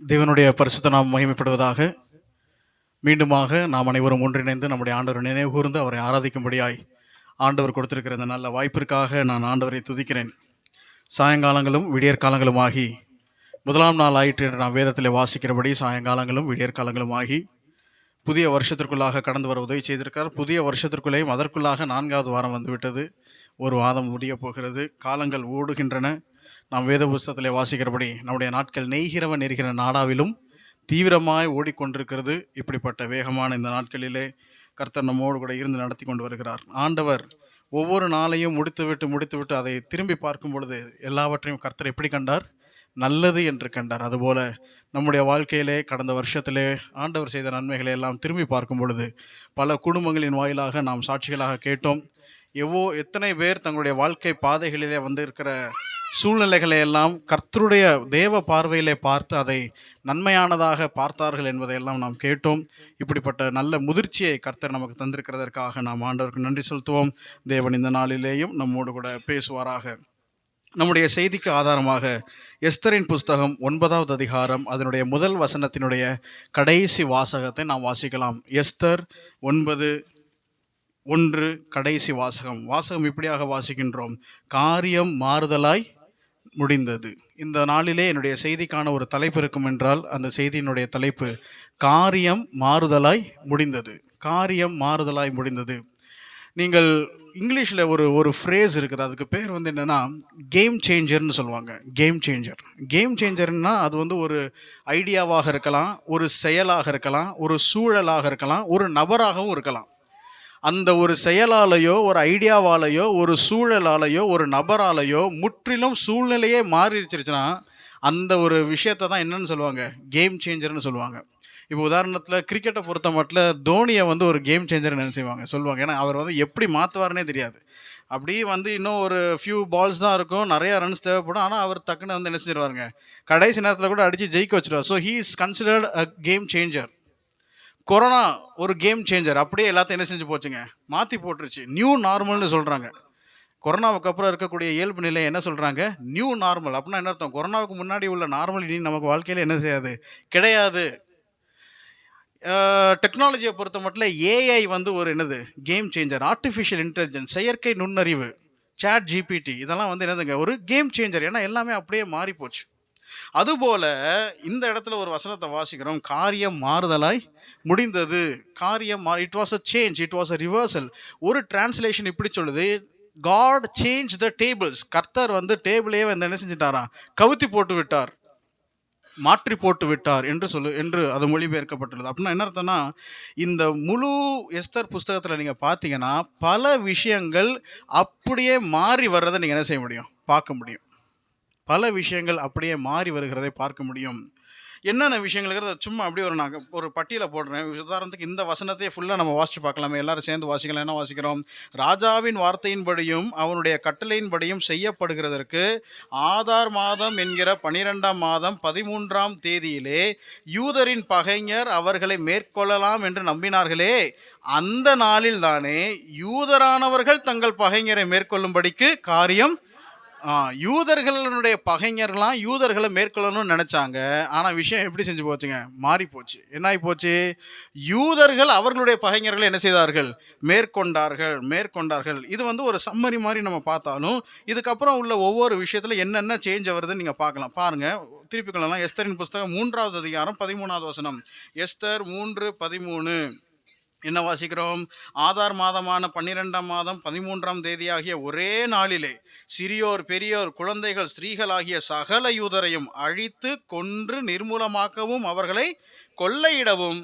தேவனுடைய பரிசுத்த நாம் மகிமைப்படுவதாக. மீண்டுமாக நாம் அனைவரும் ஒன்றிணைந்து நம்முடைய ஆண்டவர் நினைவு கூர்ந்து அவரை ஆராதிக்கும்படியாய் ஆண்டவர் கொடுத்திருக்கிற இந்த நல்ல வாய்ப்பிற்காக நான் ஆண்டவரை துதிக்கிறேன். சாயங்காலங்களும் விடியற்காலங்களும் ஆகி முதலாம் நாள் ஆயிற்று என்று நாம் வேதத்தில் வாசிக்கிறபடி சாயங்காலங்களும் விடியற்காலங்களும் ஆகி புதிய வருஷத்திற்குள்ளாக கடந்து வர உதவி செய்திருக்கார். புதிய வருஷத்திற்குள்ளேயும் அதற்குள்ளாக 4வது வாரம் வந்துவிட்டது. ஒரு வாரம் முடிய போகிறது. காலங்கள் ஓடுகின்றன. நாம் வேத புஸ்தகத்திலே வாசிக்கிறபடி நம்முடைய நாட்கள் நெய்கிறவன் எரிகிற நாடாவிலும் தீவிரமாய் ஓடிக்கொண்டிருக்கிறது. இப்படிப்பட்ட வேகமான இந்த நாட்களிலே கர்த்தர் நம்மோடு கூட இருந்து நடத்தி கொண்டு வருகிறார். ஆண்டவர் ஒவ்வொரு நாளையும் முடித்துவிட்டு அதை திரும்பி பார்க்கும் பொழுது எல்லாவற்றையும் கர்த்தர் எப்படி கண்டார்? நல்லது என்று கண்டார். அதுபோல நம்முடைய வாழ்க்கையிலே கடந்த வருஷத்திலே ஆண்டவர் செய்த நன்மைகளை எல்லாம் திரும்பி பார்க்கும் பொழுது பல குடும்பங்களின் வாயிலாக நாம் சாட்சிகளாக கேட்டோம். எத்தனை பேர் தங்களுடைய வாழ்க்கை பாதைகளிலே இருக்கிற சூழ்நிலைகளை எல்லாம் கர்த்தருடைய தேவ பார்வையிலே பார்த்து அதை நன்மையானதாக பார்த்தார்கள் என்பதையெல்லாம் நாம் கேட்டோம். இப்படிப்பட்ட நல்ல முதிர்ச்சியை கர்த்தர் நமக்கு தந்திருக்கிறதற்காக நாம் ஆண்டவருக்கு நன்றி செலுத்துவோம். தேவன் இந்த நாளிலேயும் நம்மோடு கூட பேசுவாராக. நம்முடைய செய்திக்கு ஆதாரமாக எஸ்தரின் புஸ்தகம் 9வது அதிகாரம் அதனுடைய முதல் வசனத்தினுடைய கடைசி வாசகத்தை நாம் வாசிக்கலாம். எஸ்தர் 9:1 கடைசி வாசகம் இப்படியாக வாசிக்கின்றோம். காரியம் மாறுதலாய் முடிந்தது. இந்த நாளிலே என்னுடைய செய்திக்கான ஒரு தலைப்பு இருக்கும் என்றால் அந்த செய்தியினுடைய தலைப்பு காரியம் மாறுதலாய் முடிந்தது. காரியம் மாறுதலாய் முடிந்தது. நீங்கள் இங்கிலீஷில் ஒரு ஃப்ரேஸ் இருக்குது. அதுக்கு பேர் என்னென்னா கேம் சேஞ்சர்னு சொல்லுவாங்க. கேம் சேஞ்சர்னா அது ஒரு ஐடியாவாக இருக்கலாம், ஒரு செயலாக இருக்கலாம், ஒரு சூழலாக இருக்கலாம், ஒரு நபராகவும் இருக்கலாம். அந்த ஒரு செயலாலேயோ ஒரு ஐடியாவாலேயோ ஒரு சூழலாலேயோ ஒரு நபராலேயோ முற்றிலும் சூழ்நிலையே மாறிடுச்சிருச்சுன்னா அந்த ஒரு விஷயத்தை தான் என்னன்னு சொல்லுவாங்க? கேம் சேஞ்சர்னு சொல்லுவாங்க. இப்போ உதாரணத்தில் கிரிக்கெட்டை பொறுத்த மட்டும் தோனியை ஒரு கேம் சேஞ்சர்னு என்ன செய்வாங்க சொல்லுவாங்க. ஏன்னா அவர் எப்படி மாற்றுவார்னே தெரியாது. அப்படி இன்னும் ஒரு ஃபியூ பால்ஸ் தான் இருக்கும், நிறைய ரன்ஸ் தேவைப்படும். ஆனால் அவர் டக்குன்னு என்ன செஞ்சிருவாருங்க, கடைசி நேரத்தில் கூட அடித்து ஜெயிக்க வச்சிருவார். So he is considered a game changer. Corona ஒரு கேம் சேஞ்சர். அப்படியே எல்லாத்தையும் என்ன செஞ்சு போச்சுங்க, மாற்றி போட்டுருச்சு. நியூ நார்மல்னு சொல்கிறாங்க. கொரோனாவுக்கு அப்புறம் இருக்கக்கூடிய இயல்பு நிலை என்ன சொல்கிறாங்க? New normal. அப்படின்னா என்ன அர்த்தம்? கொரோனாவுக்கு முன்னாடி உள்ள நார்மல் இனி நமக்கு வாழ்க்கையில் என்ன செய்யாது, கிடையாது. டெக்னாலஜியை பொறுத்த மட்டும் ஏஐ ஒரு என்னது கேம் சேஞ்சர். ஆர்டிஃபிஷியல் இன்டெலிஜென்ஸ், செயற்கை நுண்ணறிவு, சாட் ஜிபிடி, இதெல்லாம் என்னதுங்க ஒரு கேம் சேஞ்சர். ஏன்னா எல்லாமே அப்படியே மாறி போச்சு. அதுபோல இந்த இடத்துல ஒரு வசனத்தை வாசிக்கிறோம். காரியம் மாறுதலாய் முடிந்தது. It was a change, it was a reversal. ஒரு டிரான்ஸ்லேஷன் இப்படி சொல்லுது, காட் சேஞ்ச் த டேபிள்ஸ். கர்த்தர் டேபிளே என்ன செஞ்சிட்டாரா, கவுத்தி போட்டு விட்டார், மாற்றி போட்டு விட்டார் என்று அது மொழிபெயர்க்கப்பட்டுள்ளது. அப்படின்னா என்ன அர்த்தம்னா, இந்த முழு எஸ்தர் புஸ்தகத்தில் நீங்கள் பார்த்தீங்கன்னா பல விஷயங்கள் அப்படியே மாறி வர்றதை நீங்கள் என்ன செய்ய முடியும், பார்க்க முடியும். பல விஷயங்கள் அப்படியே மாறி வருகிறதை பார்க்க முடியும். என்னென்ன விஷயங்கள்ங்கிறத சும்மா அப்படியே ஒரு பட்டியலை போடுறேன். உதாரணத்துக்கு இந்த வசனத்தையே ஃபுல்லாக நம்ம வாசித்து பார்க்கலாமே, எல்லாரும் சேர்ந்து வாசிக்கலாம். என்ன வாசிக்கிறோம்? ராஜாவின் வார்த்தையின்படியும் அவனுடைய கட்டளையின்படியும் செய்யப்படுகிறதற்கு ஆதார் மாதம் என்கிற 12ஆம் மாதம் 13ஆம் தேதியிலே யூதரின் பகைஞர் அவர்களை மேற்கொள்ளலாம் என்று நம்பினார்களே, அந்த நாளில் தானே யூதரானவர்கள் தங்கள் பகைஞரை மேற்கொள்ளும்படிக்கு காரியம். யூதர்களுடைய பகைஞர்லாம் யூதர்களை மேற்கொள்ளணும்னு நினச்சாங்க. ஆனால் விஷயம் எப்படி செஞ்சு போச்சுங்க, மாறி போச்சு. என்ன ஆகி போச்சு? யூதர்கள் அவர்களுடைய பகைஞர்களை என்ன செய்தார்கள், மேற்கொண்டார்கள். இது ஒரு சம்மரி மாதிரி நம்ம பார்த்தாலும் இதுக்கப்புறம் உள்ள ஒவ்வொரு விஷயத்தில் என்னென்ன சேஞ்ச் வருதுன்னு நீங்கள் பார்க்கலாம். பாருங்கள், திருப்பி கொள்ளலாம். எஸ்தரின் புஸ்தகம் 3வது அதிகாரம் 13வது வசனம். எஸ்தர் 3:13 என்ன வாசிக்கிறோம்? ஆதார் மாதமான 12ஆம் மாதம் 13ஆம் தேதி ஆகிய ஒரே நாளிலே சிறியோர் பெரியோர் குழந்தைகள் ஸ்திரீகள் ஆகிய சகல யூதரையும் அழித்து கொன்று நிர்மூலமாக்கவும் அவர்களை கொள்ளையிடவும்.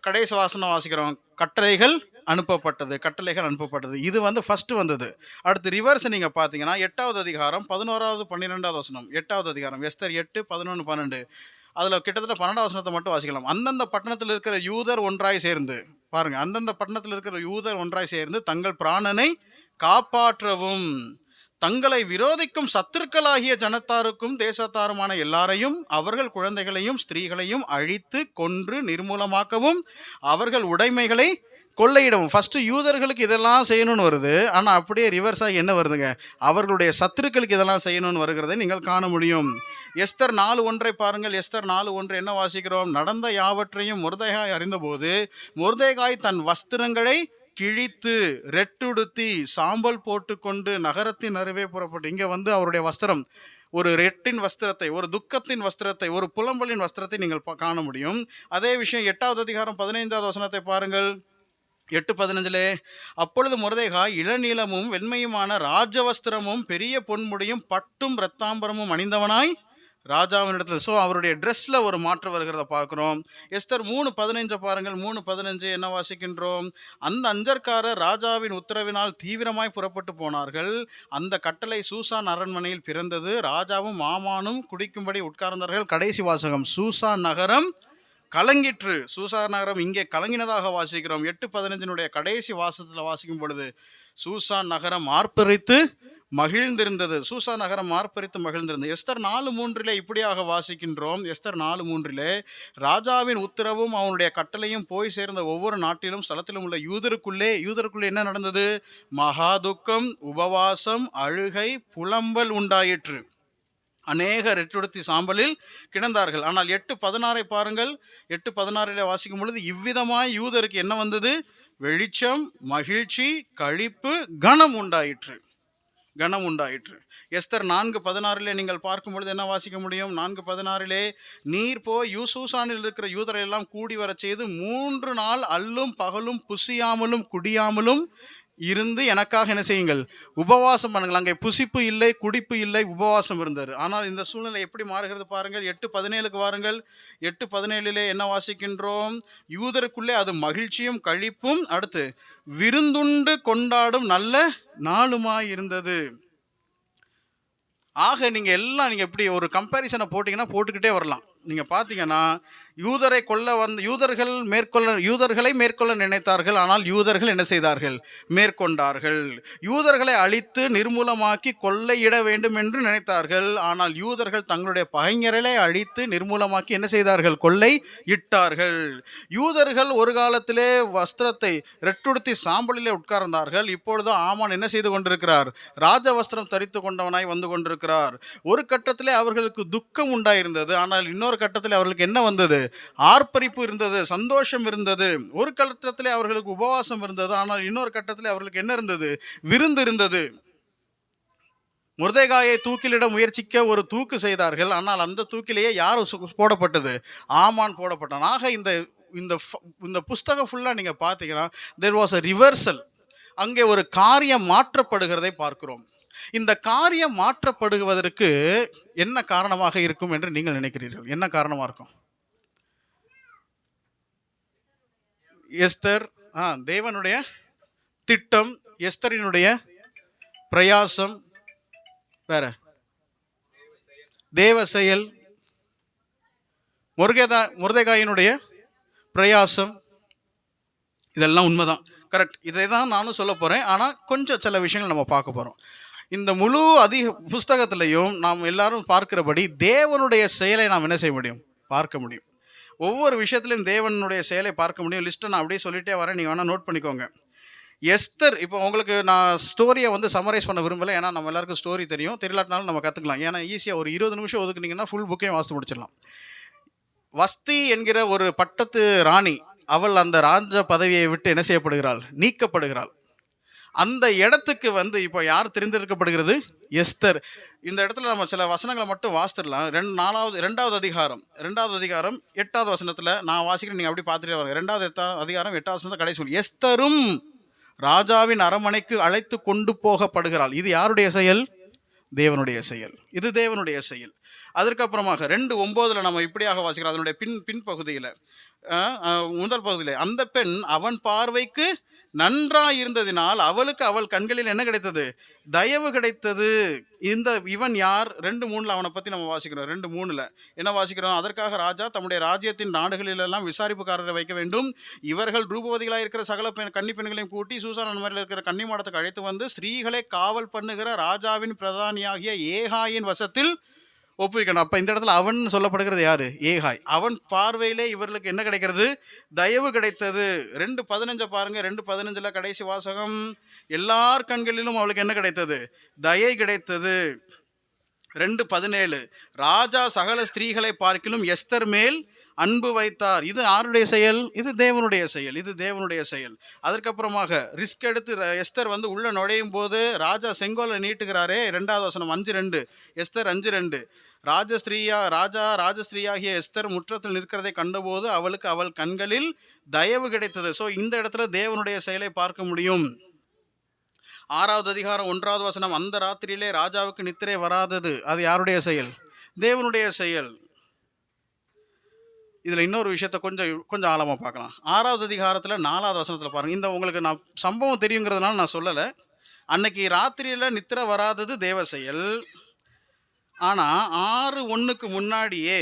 கடைசி வாசனம் வாசிக்கிறோம். கட்டளைகள் அனுப்பப்பட்டது. இது ஃபர்ஸ்ட் வந்தது. அடுத்து ரிவர்ஸ் நீங்க பார்த்தீங்கன்னா 8வது அதிகாரம் 11வது 12வது வசனம். 8வது அதிகாரம் எஸ்தர் 8, 11, 12. அதில் கிட்டத்தட்ட 12வது வசனத்தை மட்டும் வாசிக்கலாம். அந்தந்த பட்டணத்தில் இருக்கிற யூதர் ஒன்றாய் சேர்ந்து, பாருங்க, அந்தந்த பட்டணத்தில் இருக்கிற யூதர் ஒன்றாய் சேர்ந்து தங்கள் பிராணனை காப்பாற்றவும் தங்களை விரோதிக்கும் சத்துருக்களாகிய ஜனத்தாருக்கும் தேசத்தாருமான எல்லாரையும் அவர்கள் குழந்தைகளையும் ஸ்திரீகளையும் அழித்து கொன்று நிர்மூலமாக்கவும் அவர்கள் உடைமைகளை கொள்ளையிடவும். ஃபஸ்ட்டு யூதர்களுக்கு இதெல்லாம் செய்யணும்னு வருது. ஆனால் அப்படியே ரிவர்ஸாக என்ன வருதுங்க, அவர்களுடைய சத்துருக்களுக்கு இதெல்லாம் செய்யணும்னு வருகிறதை நீங்கள் காண முடியும். எஸ்தர் 4:1 பாருங்கள். எஸ்தர் 4:1 என்ன வாசிக்கிறோம்? நடந்த யாவற்றையும் மொர்தெகாய் அறிந்தபோது மொர்தெகாய் தன் வஸ்திரங்களை கிழித்து ரெட்டுடுத்தி சாம்பல் போட்டுக்கொண்டு நகரத்தின் அருகே புறப்பட்டு, இங்க அவருடைய வஸ்திரம் ஒரு ரெட்டின் வஸ்திரத்தை, ஒரு துக்கத்தின் வஸ்திரத்தை, ஒரு புலம்பலின் வஸ்திரத்தை நீங்கள் காண முடியும். அதே விஷயம் 8வது அதிகாரம் 15வது வசனத்தை பாருங்கள். 8:15 அப்பொழுது மொர்தெகாய் இளநீலமும் வெண்மையுமான ராஜவஸ்திரமும் பெரிய பொன்முடியும் பட்டும் இரத்தாம்பரமும் அணிந்தவனாய் ராஜாவின் இடத்துல. ஸோ அவருடைய ட்ரெஸ்ல ஒரு மாற்றம் வருகிறத பார்க்கிறோம். எஸ்தர் 3:15 பாருங்கள். 3:15 என்ன வாசிக்கின்றோம்? அந்த அஞ்சற்காரர் ராஜாவின் உத்தரவினால் தீவிரமாய் புறப்பட்டு போனார்கள். அந்த கட்டளை சூசான் அரண்மனையில் பிறந்தது. ராஜாவும் ஆமானும் குடிக்கும்படி உட்கார்ந்தார்கள். கடைசி வாசகம், சூசான் நகரம் கலங்கிற்று. சூசான் நகரம் இங்கே கலங்கினதாக வாசிக்கிறோம். 8:15 கடைசி வாசத்தில் வாசிக்கும் பொழுது சூசான் நகரம் ஆர்ப்பரித்து மகிழ்ந்திருந்தது. சூசான் நகரம் ஆர்ப்பரித்து மகிழ்ந்திருந்தது. எஸ்தர் 4:3 இப்படியாக வாசிக்கின்றோம். எஸ்தர் 4:3 ராஜாவின் உத்தரவும் அவனுடைய கட்டளையும் போய் சேர்ந்த ஒவ்வொரு நாட்டிலும் ஸ்தலத்திலும் உள்ள யூதருக்குள்ளே என்ன நடந்தது? மகா துக்கம், உபவாசம், அழுகை, புலம்பல் உண்டாயிற்று. அநேக ரெட்டுடுத்தி சாம்பலில் கிடந்தார்கள். ஆனால் 8:16 பாருங்கள். 8:16 வாசிக்கும் பொழுது இவ்விதமாய் யூதருக்கு என்ன வந்தது? வெளிச்சம், மகிழ்ச்சி, களிப்பு, கனம் உண்டாயிற்று. எஸ்தர் 4:16 நீங்கள் பார்க்கும் பொழுது என்ன வாசிக்க முடியும்? 4:16 நீர் போய் யூசூசானில் இருக்கிற யூதரை எல்லாம் கூடி வர செய்து 3 நாள் அல்லும் பகலும் புசியாமலும் குடியாமலும் இருந்து எனக்காக என்ன செய்யுங்கள்? உபவாசம் பண்ணுங்கள். அங்கே புசிப்பு இல்லை, குடிப்பு இல்லை, உபவாசம் இருந்தார். ஆனால் இந்த சூழ்நிலை எப்படி மாறுகிறது பாருங்கள். 8:17 வாருங்கள். 8:17 என்ன வாசிக்கின்றோம்? யூதருக்குள்ளே அது மகிழ்ச்சியும் கழிப்பும், அடுத்து விருந்துண்டு கொண்டாடும் நல்ல நாளுமாய் இருந்தது. ஆக நீங்கள் எல்லாம் இப்படி ஒரு கம்பேரிசனை போட்டுக்கிட்டே வரலாம். நீங்கள் பார்த்தீங்கன்னா யூதரை கொல்ல யூதர்களை மேற்கொள்ள நினைத்தார்கள். ஆனால் யூதர்கள் என்ன செய்தார்கள்? மேற்கொண்டார்கள். யூதர்களை அழித்து நிர்மூலமாக்கி கொள்ளையிட வேண்டும் என்று நினைத்தார்கள். ஆனால் யூதர்கள் தங்களுடைய பகைஞர்களை அழித்து நிர்மூலமாக்கி என்ன செய்தார்கள்? கொள்ளை இட்டார்கள். யூதர்கள் ஒரு காலத்திலே வஸ்திரத்தை ரெட்டுடுத்தி சாம்பலிலே உட்கார்ந்தார்கள். இப்பொழுது ஆமான் என்ன செய்து கொண்டிருக்கிறார்? ராஜ வஸ்திரம் தரித்து கொண்டவனாய் வந்து கொண்டிருக்கிறார். ஒரு கட்டத்திலே அவர்களுக்கு துக்கம் உண்டாயிருந்தது. ஆனால் இன்னொரு கட்டத்தில் அவர்களுக்கு என்ன வந்தது? ஆர்ப்பரிப்பு இருந்தது, சந்தோஷம் இருந்தது. ஒரு கட்டத்திலே அவர்களுக்கு உபவாசம் இருந்தது. ஆனால் இன்னொரு கட்டத்திலே அவர்களுக்கு என்ன இருந்தது? விருந்து இருந்தது. மொர்தெகாயை தூக்கிலிட முயற்சிக்க ஒரு தூக்கு செய்தார்கள். ஆனால் அந்த தூக்கிலேயே யார் போடப்பட்டது? ஆமான் போடப்பட்டான். ஆக இந்த புஸ்தகம் ஃபுல்லாக நீங்கள் பார்த்தீங்கன்னா there was a reversal. அங்கே ஒரு காரியம் மாற்றப்படுகிறதை பார்க்கிறோம். இந்த காரியம் மாற்றப்படுவதற்கு என்ன காரணமாக இருக்கும் என்று நீங்கள் நினைக்கிறீர்கள்? என்ன காரணமாக இருக்கும்? எஸ்தர், தேவனுடைய திட்டம், எஸ்தரினுடைய பிரயாசம், வேற தேவ செயல், மொர்தெகாயினுடைய பிரயாசம், இதெல்லாம் உண்மைதான், கரெக்ட். இதை தான் நானும் சொல்ல போகிறேன். ஆனால் கொஞ்சம் சில விஷயங்கள் நம்ம பார்க்க போகிறோம். இந்த முழு புஸ்தகத்திலையும் நாம் எல்லாரும் பார்க்கிறபடி தேவனுடைய செயலை நாம் என்ன செய்ய முடியும்? பார்க்க முடியும். ஒவ்வொரு விஷயத்திலையும் தேவனுடைய செயலை பார்க்க முடியும். லிஸ்ட்டை நான் அப்படியே சொல்லிட்டே வரேன், நீங்கள் வேணால் நோட் பண்ணிக்கோங்க. எஸ்தர், இப்போ உங்களுக்கு நான் ஸ்டோரியை சம்மரைஸ் பண்ண விரும்பலை. ஏன்னா நம்ம எல்லாருக்கும் ஸ்டோரி தெரியும், தெரியலாட்டினாலும் நம்ம கற்றுக்கலாம். ஏன்னா ஈஸியாக ஒரு 20 நிமிஷம் ஒதுக்குனீங்கன்னா ஃபுல் புக்கையும் வாசித்து முடிச்சிடலாம். வஸ்தி என்கிற ஒரு பட்டத்து ராணி, அவள் அந்த ராஜ பதவியை விட்டு என்ன செய்யப்படுகிறாள்? நீக்கப்படுகிறாள். அந்த இடத்துக்கு இப்போ யார் தெரிந்தெடுக்கப்படுகிறது? எஸ்தர். இந்த இடத்துல நம்ம சில வசனங்களை மட்டும் வாசித்துடலாம். 2வது அதிகாரம் 8வது வசனத்தில் நான் வாசிக்கிறேன், நீங்கள் அப்படி பார்த்துட்டே வாங்க. 2வது அதிகாரம் 8வது வசனத்தில் கடைசி சொல்லி, எஸ்தரும் ராஜாவின் அரண்மனைக்கு அழைத்து கொண்டு போகப்படுகிறாள். இது யாருடைய செயல்? தேவனுடைய செயல். இது தேவனுடைய செயல். அதற்கப்புறமாக 2:9 நம்ம இப்படியாக வாசிக்கிறோம். அதனுடைய பின்பகுதியில் முதல் பகுதியில், அந்த பெண் அவன் பார்வைக்கு நன்றாக இருந்ததினால் அவளுக்கு அவள் கண்களில் என்ன கிடைத்தது? தயவு கிடைத்தது. இவன் யார்? 2:3 அவனை பற்றி நம்ம வாசிக்கிறோம். 2:3 என்ன வாசிக்கிறோம்? அதற்காக ராஜா தம்முடைய ராஜ்யத்தின் நாடுகளிலெல்லாம் விசாரிப்புக்காரரை வைக்க வேண்டும். இவர்கள் ரூபவதிகளாக இருக்கிற சகல கன்னி பெண்களையும் கூட்டி சூசான் அரண்மனையில் இருக்கிற கன்னி மாடத்துக்கு அழைத்து வந்து ஸ்திரீகளை காவல் பண்ணுகிற ராஜாவின் பிரதானியாகிய ஏகாயின் வசத்தில் ஒப்புவிக்கணும். அப்போ இந்த இடத்துல அவன் சொல்லப்படுகிறது யாரு? ஏகாய். அவன் பார்வையிலே இவர்களுக்கு என்ன கிடைக்கிறது? தயவு கிடைத்தது. 2:15 பாருங்க. 2:15 கடைசி வாசகம், எல்லார் கண்களிலும் அவளுக்கு என்ன கிடைத்தது? தயை கிடைத்தது. 2:17 ராஜா சகல ஸ்திரீகளை பார்க்கிலும் எஸ்தர் மேல் அன்பு வைத்தார். இது யாருடைய செயல்? இது தேவனுடைய செயல். இது தேவனுடைய செயல். அதற்கப்புறமாக ரிஸ்க் எடுத்து எஸ்தர் வந்து உள்ள நுழையும் போது ராஜா செங்கோலை நீட்டுகிறாரே, 2வது வசனம் 5:2, எஸ்தர் 5:2, ராஜஸ்திரீயாகிய எஸ்தர் முற்றத்தில் நிற்கிறதை கண்டபோது அவளுக்கு அவள் கண்களில் தயவு கிடைத்தது. ஸோ இந்த இடத்துல தேவனுடைய செயலை பார்க்க முடியும். 6வது அதிகாரம் 1வது வசனம், அந்த ராத்திரியிலே ராஜாவுக்கு நித்திரை வராதது. அது யாருடைய செயல்? தேவனுடைய செயல். இதில் இன்னொரு விஷயத்த கொஞ்சம் ஆழமாக பார்க்கலாம். 6வது அதிகாரத்தில் 4வது வசனத்தில் பாருங்கள். இந்த உங்களுக்கு நான் சம்பவம் தெரியுங்கிறதுனால நான் சொல்லலை. அன்னைக்கு ராத்திரியில் நித்திரை வராதது தேவ செயல். ஆனால் 6:1 முன்னாடியே,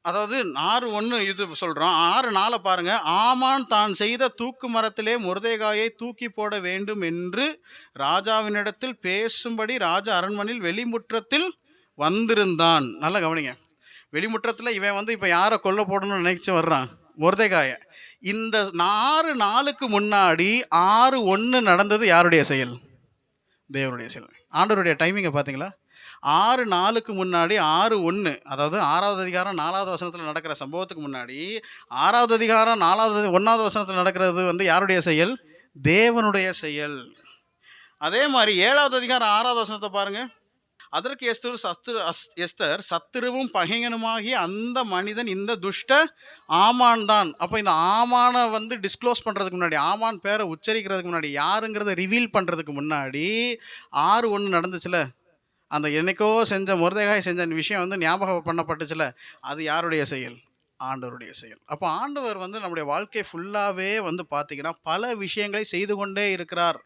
அதாவது 6:1 இது சொல்கிறோம், 6:4 பாருங்க. ஆமான் தான் செய்த தூக்கு மரத்திலே மொர்தெகாயை தூக்கி போட வேண்டும் என்று ராஜாவினிடத்தில் பேசும்படி ராஜா அரண்மனையில் வெளிமுற்றத்தில் வந்திருந்தான். நல்லா கவனிங்க. வெளிமுற்றத்தில் இவன் வந்து இப்போ யாரை கொல்ல போடணும்னு நினைச்சு வர்றான்? மொர்தெகாய. இந்த 6:4 முன்னாடி 6:1 நடந்தது யாருடைய செயல்? தேவனுடைய செயல். ஆண்டவருடைய டைமிங்கை பார்த்தீங்களா? 6:4 முன்னாடி 6:1, அதாவது 6வது அதிகாரம் 4வது வசனத்தில் நடக்கிற சம்பவத்துக்கு முன்னாடி 6வது அதிகாரம் 1வது வசனத்தில் நடக்கிறது வந்து யாருடைய செயல்? தேவனுடைய செயல். அதே மாதிரி 7வது அதிகாரம் 6வது வசனத்தை பாருங்க. அதற்கு எஸ்தர் சத்துருவும் பகையனுமாகிய அந்த மனிதன் இந்த துஷ்ட ஆமான் தான். அப்போ இந்த ஆமானை வந்து டிஸ்க்ளோஸ் பண்ணுறதுக்கு முன்னாடி, ஆமான் பேரை உச்சரிக்கிறதுக்கு முன்னாடி, யாருங்கிறத ரிவீல் பண்ணுறதுக்கு முன்னாடி 6:1 நடந்துச்சுல, அந்த என்னைக்கோ செஞ்ச மொர்தெகாய் செஞ்ச விஷயம் வந்து ஞாபகம் பண்ணப்பட்டுச்சுல, அது யாருடைய செயல்? ஆண்டவருடைய செயல். அப்போ ஆண்டவர் வந்து நம்முடைய வாழ்க்கை ஃபுல்லாகவே வந்து பார்த்திங்கன்னா பல விஷயங்களை செய்து கொண்டே இருக்கிறார்.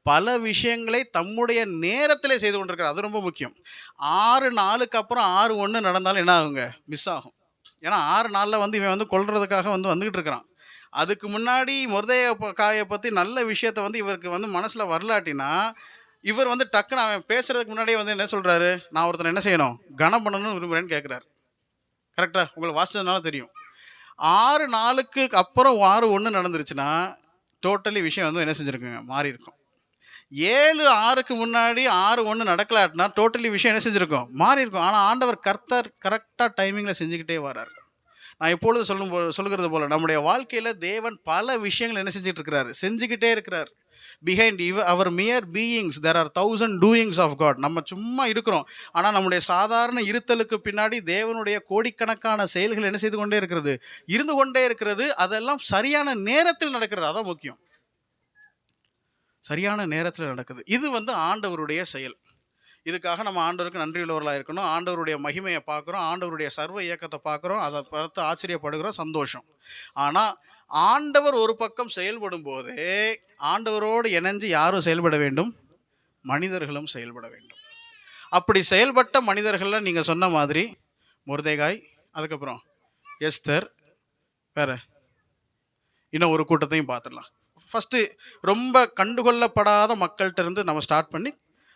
பல விஷயங்களை தம்முடைய நேரத்தில் செய்து கொண்டிருக்கிறார். அது ரொம்ப முக்கியம். 6:4 அப்புறம் 6:1 நடந்தாலும் என்ன ஆகுங்க? மிஸ் ஆகும். ஏன்னா 6:4 வந்து இவன் வந்து கொல்றதுக்காக வந்துக்கிட்டு இருக்கிறான். அதுக்கு முன்னாடி மொர்தெகாயை பற்றி நல்ல விஷயத்தை வந்து இவருக்கு வந்து மனசில் வரலாட்டினா, இவர் வந்து டக்குன்னு அவன் பேசுறதுக்கு முன்னாடியே வந்து என்ன சொல்கிறாரு? நான் ஒருத்தனை என்ன செய்யணும்? கனம் பண்ணணும்னு விரும்புகிறேன்னு கேட்குறாரு. கரெக்டாக உங்களுக்கு வாசிச்சதுனால தெரியும். 6:4 அப்புறம் 6:1 நடந்துருச்சுன்னா டோட்டலி விஷயம் வந்து என்ன செஞ்சுருக்குங்க? மாறி இருக்கும். 7:6 முன்னாடி 6:1 நடக்கலாட்டினா டோட்டலி விஷயம் என்ன செஞ்சுருக்கும்? மாறி இருக்கும். ஆனால் ஆண்டவர் கர்த்தர் கரெக்டாக டைமிங்கில் செஞ்சுக்கிட்டே வரார். நான் எப்பொழுது சொல்லுகிறது போல் நம்முடைய வாழ்க்கையில் தேவன் பல விஷயங்கள் என்ன செஞ்சுட்டு இருக்கிறாரு? செஞ்சுக்கிட்டே இருக்கிறார். Behind our mere beings there are 1000 doings of God. நம்ம சும்மா இருக்கிறோம், ஆனால் நம்முடைய சாதாரண இருத்தலுக்கு பின்னாடி தேவனுடைய கோடிக்கணக்கான செயல்கள் என்ன செய்து கொண்டே இருக்கிறது? இருந்து கொண்டே இருக்கிறது. அதெல்லாம் சரியான நேரத்தில் நடக்கிறது. அதான் முக்கியம். சரியான நேரத்தில் நடக்குது. இது வந்து ஆண்டவருடைய செயல். இதுக்காக நம்ம ஆண்டவருக்கு நன்றியுள்ளவர்களாக இருக்கணும். ஆண்டவருடைய மகிமையை பார்க்குறோம், ஆண்டவருடைய சர்வ இயக்கத்தை பார்க்குறோம், அதை பார்த்து ஆச்சரியப்படுகிறோம், சந்தோஷம். ஆனால் ஆண்டவர் ஒரு பக்கம் செயல்படும் போதே ஆண்டவரோடு இணைஞ்சு யாரும் செயல்பட வேண்டும்? மனிதர்களும் செயல்பட வேண்டும். அப்படி செயல்பட்ட மனிதர்கள்லாம் நீங்கள் சொன்ன மாதிரி மொர்தெகாய், அதுக்கப்புறம் எஸ்தர், வேற இன்னும் ஒரு கூட்டத்தையும் பார்த்துடலாம். ஃபஸ்ட்டு ரொம்ப கண்டுகொள்ளப்படாத மக்கள்கிட்ட இருந்து நம்ம ஸ்டார்ட் பண்ணி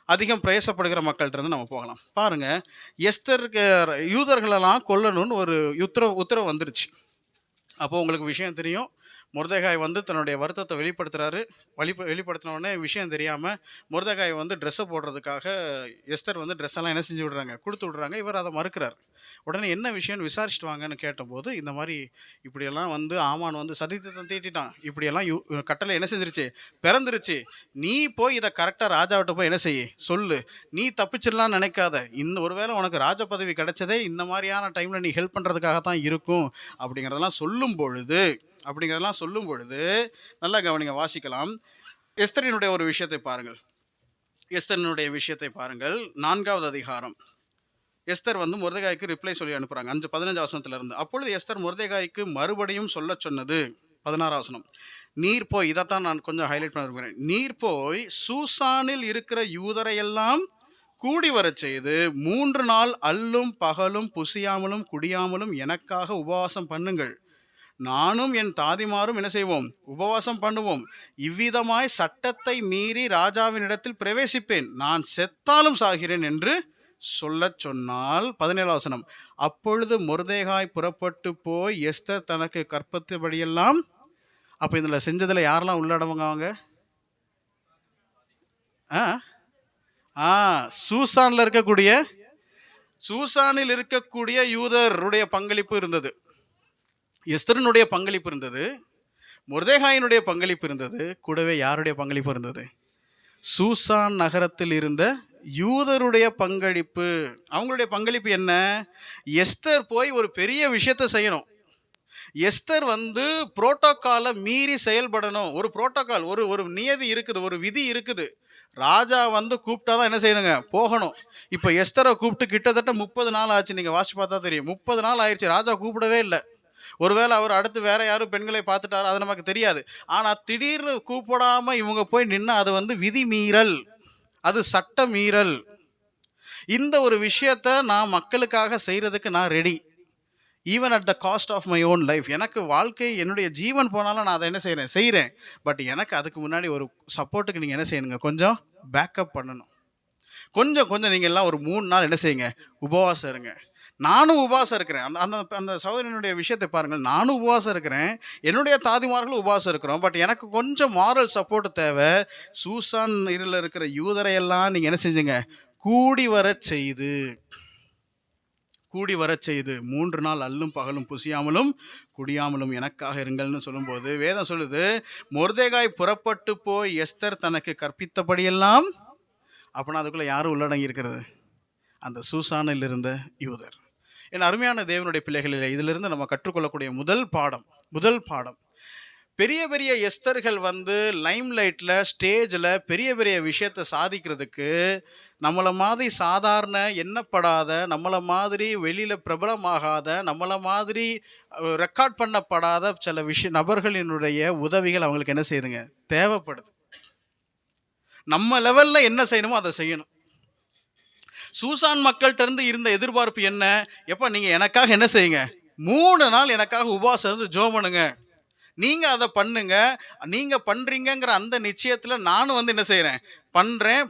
அதிகம் பிரயாசப்படுகிற மக்கள்கிட்ட இருந்து நம்ம போகலாம். பாருங்கள், எஸ்தருக்கு யூதர்களெல்லாம் கொல்லணும்னு ஒரு உத்தரவு வந்துருச்சு. அப்போது உங்களுக்கு விஷயம் தெரியும், மொர்தெகாய் வந்து தன்னுடைய வருத்தத்தை வெளிப்படுத்துகிறாரு. வெளிப்படுத்தின உடனே விஷயம் தெரியாமல் மொர்தெகாய் வந்து ட்ரெஸ்ஸை போடுறதுக்காக எஸ்தர் வந்து ட்ரெஸ்ஸெல்லாம் என்ன செஞ்சு விடுறாங்க? கொடுத்து விடுறாங்க. இவர் அதை மறுக்கிறார். உடனே என்ன விஷயம்னு விசாரிச்சுட்டு வாங்கன்னு கேட்டபோது, இந்த மாதிரி இப்படியெல்லாம் வந்து ஆமான் வந்து சதித்திட்டம் தீட்டிட்டான், இப்படியெல்லாம் கட்டளை என்ன செஞ்சிருச்சு? பிறந்துருச்சு. நீ போய் இதை கரெக்டாக ராஜாவிட்ட போய் என்ன செய்ய சொல்லு. நீ தப்பிச்சிடலான்னு நினைக்காத. ஒருவேளை உனக்கு ராஜ பதவி கிடைச்சதே இந்த மாதிரியான டைமில் நீ ஹெல்ப் பண்ணுறதுக்காகத்தான் இருக்கும் அப்படிங்கிறதெல்லாம் சொல்லும் பொழுது நல்லா கவனிங்க, வாசிக்கலாம். எஸ்தரினுடைய ஒரு விஷயத்தை பாருங்கள். 4வது அதிகாரம். எஸ்தர் வந்து மொர்தெகாய்க்கு ரிப்ளை சொல்லி அனுப்புகிறாங்க. 15 வசனத்திலிருந்து. அப்பொழுது எஸ்தர் மொர்தெகாய்க்கு மறுபடியும் சொல்ல சொன்னது 16 வசனம். நீர் போய், இதைத்தான் நான் கொஞ்சம் ஹைலைட் பண்ண விரும்புகிறேன். நீர் போய் சூசானில் இருக்கிற யூதரையெல்லாம் கூடி வரச் செய்து 3 நாள் அல்லும் பகலும் புசியாமலும் குடியாமலும் எனக்காக உபவாசம் பண்ணுங்கள். நானும் என் தாதிமாரும் என்ன செய்வோம்? உபவாசம் பண்ணுவோம். இவ்விதமாய் சட்டத்தை மீறி ராஜாவினிடத்தில் பிரவேசிப்பேன். நான் செத்தாலும் சாகிறேன் என்று சொல்ல சொன்னால் 17 வசனம். அப்பொழுது மொர்தெகாய் புறப்பட்டு போய் எஸ்தர் தனக்கு கற்பத்தபடியெல்லாம். அப்போ இதில் செஞ்சதில் யாரெல்லாம் உள்ளடங்குவாங்க? ஆ சூசான்ல இருக்கக்கூடிய சூசானில் இருக்கக்கூடிய யூதருடைய பங்களிப்பு இருந்தது, எஸ்தரினுடைய பங்களிப்பு இருந்தது, மொர்தெகாயினுடைய பங்களிப்பு இருந்தது. கூடவே யாருடைய பங்களிப்பு இருந்தது? சூசான் நகரத்தில் இருந்த யூதருடைய பங்களிப்பு. அவங்களுடைய பங்களிப்பு என்ன? எஸ்தர் போய் ஒரு பெரிய விஷயத்தை செய்யணும். எஸ்தர் வந்து புரோட்டோகாலை மீறி செயல்படணும். ஒரு புரோட்டோகால், ஒரு ஒரு நியதி இருக்குது, ஒரு விதி இருக்குது. ராஜா வந்து கூப்பிட்டாதான் என்ன செய்யணுங்க? போகணும். இப்போ எஸ்தரை கூப்பிட்டு கிட்டத்தட்ட 30 நாள் ஆச்சு. நீங்கள் வாசிச்சு பார்த்தா தெரியும். 30 நாள் ஆயிடுச்சு, ராஜா கூப்பிடவே இல்லை. ஒருவேளை அவர் அடுத்து வேற யாரும் பெண்களை பார்த்துட்டாரு, அது நமக்கு தெரியாது. ஆனால் திடீர்னு கூப்பிடாம இவங்க போய் நின்னா அது வந்து விதி மீறல், அது சட்ட மீறல். இந்த ஒரு விஷயத்த நான் மக்களுக்காக செய்கிறதுக்கு நான் ready, even at the cost of my own life. எனக்கு வாழ்க்கை, என்னுடைய ஜீவன் போனாலும் நான் அதை என்ன செய்கிறேன். பட் எனக்கு அதுக்கு முன்னாடி ஒரு சப்போர்ட்டுக்கு நீங்கள் என்ன செய்யணுங்க? கொஞ்சம் பேக்கப் பண்ணணும். கொஞ்சம் நீங்கள் எல்லாம் ஒரு 3 நாள் என்ன செய்யுங்க? உபவாசம் இருங்க. நானும் உபவாசம் இருக்கிறேன். அந்த அந்த அந்த சகோதரனுடைய விஷயத்தை பாருங்கள். நானும் உபவாசம் இருக்கிறேன், என்னுடைய தாதிமார்களும் உபவாசம் இருக்கிறோம். பட் எனக்கு கொஞ்சம் மாரல் சப்போர்ட் தேவை. சூசான் இருளில் இருக்கிற யூதரையெல்லாம் நீங்கள் என்ன செஞ்சுங்க? கூடி வர செய்து 3 நாள் அல்லும் பகலும் புசியாமலும் குடியாமலும் எனக்காக இருங்கள்னு சொல்லும்போது வேதம் சொல்லுது, மொர்தெகாய் புறப்பட்டு போய் எஸ்தர் தனக்கு கற்பித்தபடியெல்லாம். அப்படின்னா அதுக்குள்ளே யாரும் உள்ளடங்கி இருக்கிறது? அந்த சூசானில் இருந்த யூதர். என் அருமையான தேவனுடைய பிள்ளைகளில் இதிலிருந்து நம்ம கற்றுக்கொள்ளக்கூடிய முதல் பாடம், பெரிய பெரிய எஸ்தர்கள் வந்து லைம் லைட்டில், ஸ்டேஜில் பெரிய பெரிய விஷயத்தை சாதிக்கிறதுக்கு நம்மளை மாதிரி சாதாரண எண்ணப்படாத, நம்மளை மாதிரி வெளியில் பிரபலமாகாத, நம்மளை மாதிரி ரெக்கார்ட் பண்ணப்படாத சில நபர்களினுடைய உதவிகள் அவங்களுக்கு என்ன செய்யுதுங்க? தேவைப்படுது. நம்ம லெவலில் என்ன செய்யணுமோ அதை செய்யணும். சூசான் மக்கள்கிட்ட இருந்து இருந்த எதிர்பார்ப்பு என்ன? எப்போ நீங்கள் எனக்காக என்ன செய்யுங்க? 3 நாள் எனக்காக உபவாசம் இருந்து ஜெபம் பண்ணுங்க. நீங்கள் அதை பண்ணுங்க. நீங்கள் பண்ணுறீங்கிற அந்த நிச்சயத்தில் நானும் வந்து என்ன செய்கிறேன்?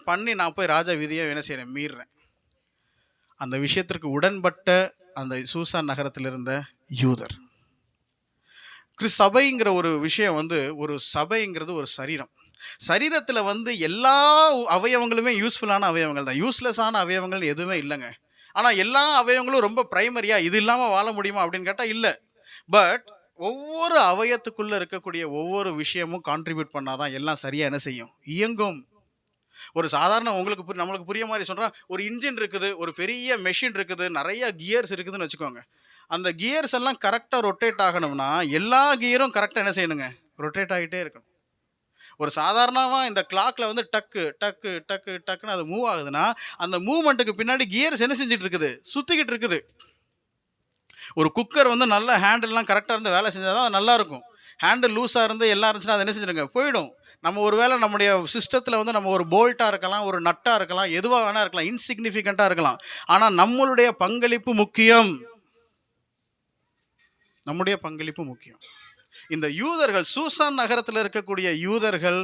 பண்ணி நான் போய் ராஜா விதியை என்ன செய்கிறேன்? மீறுறேன். அந்த விஷயத்திற்கு உடன்பட்ட அந்த சூசான் நகரத்தில் இருந்த யூதர். சபைங்கிற ஒரு விஷயம் வந்து, ஒரு சபைங்கிறது ஒரு சரீரத்தில் வந்து எல்லா அவயவங்களுமே யூஸ்ஃபுல்லான அவயவங்கள் தான். யூஸ்லெஸ்ஸான அவயவங்கள் எதுவுமே இல்லைங்க. ஆனால் எல்லா அவயவங்களும் ரொம்ப ப்ரைமரியாக இது இல்லாமல் வாழ முடியுமா அப்படின்னு கேட்டால் இல்லை. பட் ஒவ்வொரு அவயத்துக்குள்ளே இருக்கக்கூடிய ஒவ்வொரு விஷயமும் கான்ட்ரிபியூட் பண்ணாதான் எல்லாம் சரியாக என்ன செய்யும்? இயங்கும். ஒரு சாதாரண நம்மளுக்கு புரிய மாதிரி சொல்கிறேன். ஒரு இன்ஜின் இருக்குது, ஒரு பெரிய மெஷின் இருக்குது, நிறைய கியர்ஸ் இருக்குதுன்னு வச்சுக்கோங்க. அந்த கியர்ஸ் எல்லாம் கரெக்டாக ரொட்டேட் ஆகணும்னா எல்லா கியரும் கரெக்டாக என்ன செய்யணுங்க? ரொட்டேட் ஆகிட்டே இருக்கணும். ஒரு சாதாரணமாக இந்த கிளாக்கில் வந்து டக்கு டக்கு டக்கு டக்குன்னு அது மூவ் ஆகுதுன்னா அந்த மூவ்மெண்ட்டுக்கு பின்னாடி கியர்ஸ் என்ன செஞ்சுட்டு இருக்குது? சுற்றிக்கிட்டு இருக்குது. ஒரு குக்கர் வந்து நல்ல ஹேண்டில்லாம் கரெக்டாக இருந்து வேலை செஞ்சால் தான் அது நல்லாயிருக்கும். ஹேண்டில் லூஸாக இருந்து எல்லாம் இருந்துச்சுன்னா அது என்ன செஞ்சுருங்க? போயிடும். நம்ம ஒரு வேளை நம்முடைய சிஸ்டத்தில் வந்து நம்ம ஒரு போல்ட்டாக இருக்கலாம், ஒரு நட்டாக இருக்கலாம், எதுவாக வேணால் இருக்கலாம், இன்சிக்னிஃபிகண்ட்டாக இருக்கலாம். ஆனால் நம்மளுடைய பங்களிப்பு முக்கியம். இந்த யூதர்கள், சூசான் நகரத்தில் இருக்கக்கூடிய யூதர்கள்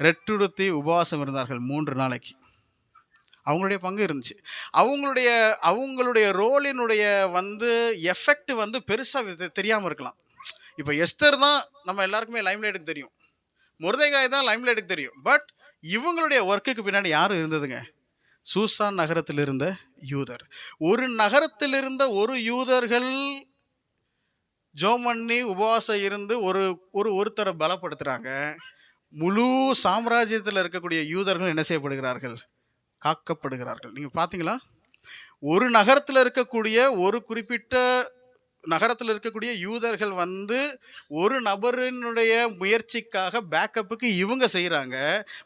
ரெட்டுடுத்தி உபவாசம் இருந்தார்கள் 3 நாளைக்கு. அவங்களுடைய பங்கு இருந்துச்சு. அவங்களுடைய ரோலினுடைய வந்து எஃபெக்ட் வந்து பெருசாக தெரியாமல் இருக்கலாம். இப்போ எஸ்தர் தான் நம்ம எல்லாருக்குமே லைம்லைட்டுக்கு தெரியும், மொர்தெகாய் தான் லைம்லைட்டுக்கு தெரியும். பட் இவங்களுடைய ஒர்க்குக்கு பின்னாடி யாரும் இருந்ததுங்க? சூசான் நகரத்தில் இருந்த யூதர். ஒரு நகரத்தில் இருந்த ஒரு யூதர்கள் ஜெபம் பண்ணி உபவாசம் இருந்து ஒருத்தரை பலப்படுத்துகிறாங்க. முழு சாம்ராஜ்யத்தில் இருக்கக்கூடிய யூதர்கள் என்ன செய்யப்படுகிறார்கள்? காக்கப்படுகிறார்கள். நீங்கள் பார்த்தீங்களா? ஒரு நகரத்தில் இருக்கக்கூடிய ஒரு குறிப்பிட்ட நகரத்தில் இருக்கக்கூடிய யூதர்கள் வந்து ஒரு நபரினுடைய முயற்சிக்காக பேக்கப்புக்கு இவங்க செய்கிறாங்க.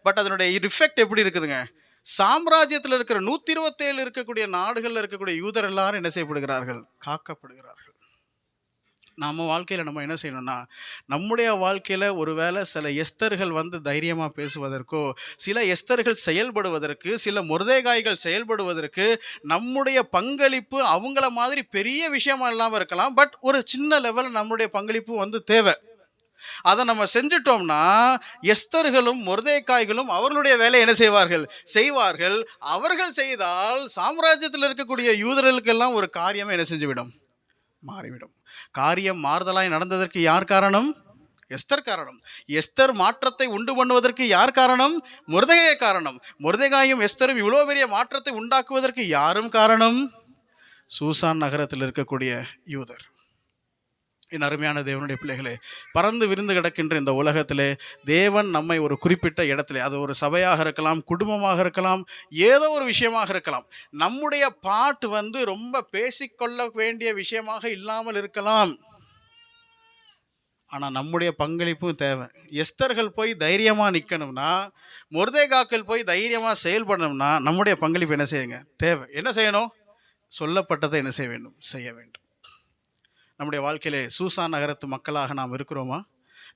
பட் அதனுடைய ரிஃபெக்ட் எப்படி இருக்குதுங்க? சாம்ராஜ்யத்தில் இருக்கிற 127 இருக்கக்கூடிய நாடுகளில் இருக்கக்கூடிய யூதர் எல்லாரும் என்ன செய்யப்படுகிறார்கள்? காக்கப்படுகிறார்கள். நம்ம வாழ்க்கையில் நம்ம என்ன செய்யணும்னா, நம்முடைய வாழ்க்கையில் ஒருவேளை சில எஸ்தர்கள் வந்து தைரியமாக பேசுவதற்கோ, சில எஸ்தர்கள் செயல்படுவதற்கு, சில மொர்தெகாய்கள் செயல்படுவதற்கு நம்முடைய பங்களிப்பு அவங்கள மாதிரி பெரிய விஷயமா இல்லாமல் இருக்கலாம். பட் ஒரு சின்ன லெவலில் நம்முடைய பங்களிப்பு வந்து தேவை. அதை நம்ம செஞ்சிட்டோம்னா எஸ்தர்களும் மொர்தெகாய்களும் அவர்களுடைய வேலை என்ன செய்வார்கள். அவர்கள் செய்தால் சாம்ராஜ்யத்தில் இருக்கக்கூடிய யூதர்களுக்கெல்லாம் ஒரு காரியமே என்ன செஞ்சுவிடும்? மாறிவிடும். காரியம் மாறுதலாய் நடந்ததற்கு யார் காரணம்? எஸ்தர் காரணம். எஸ்தர் மாற்றத்தை உண்டு பண்ணுவதற்கு யார் காரணம்? மொர்தெகாய் காரணம். மொர்தெகாயும் எஸ்தரும் இவ்வளோ பெரிய மாற்றத்தை உண்டாக்குவதற்கு யாரும் காரணம்? சூசான் நகரத்தில் இருக்கக்கூடிய யூதர். என் அருமையான தேவனுடைய பிள்ளைகளே, பறந்து விருந்து கிடக்கின்ற இந்த உலகத்திலே தேவன் நம்மை ஒரு குறிப்பிட்ட இடத்துல, அது ஒரு சபையாக இருக்கலாம், குடும்பமாக இருக்கலாம், ஏதோ ஒரு விஷயமாக இருக்கலாம், நம்முடைய பாட்டு ரொம்ப பேசிக்கொள்ள வேண்டிய விஷயமாக இல்லாமல் இருக்கலாம். ஆனால் நம்முடைய பங்களிப்பும் தேவை. எஸ்தர்கள் போய் தைரியமாக நிற்கணும்னா, மொர்தெகாய்கள் போய் தைரியமாக செயல்படணும்னா நம்முடைய பங்களிப்பு என்ன செய்யுங்க? தேவை. என்ன செய்யணும்? சொல்லப்பட்டதை என்ன செய்ய வேண்டும்? செய்ய வேண்டும். நம்முடைய வாழ்க்கையிலே சூசான் நகரத்து மக்களாக நாம் இருக்கிறோமா?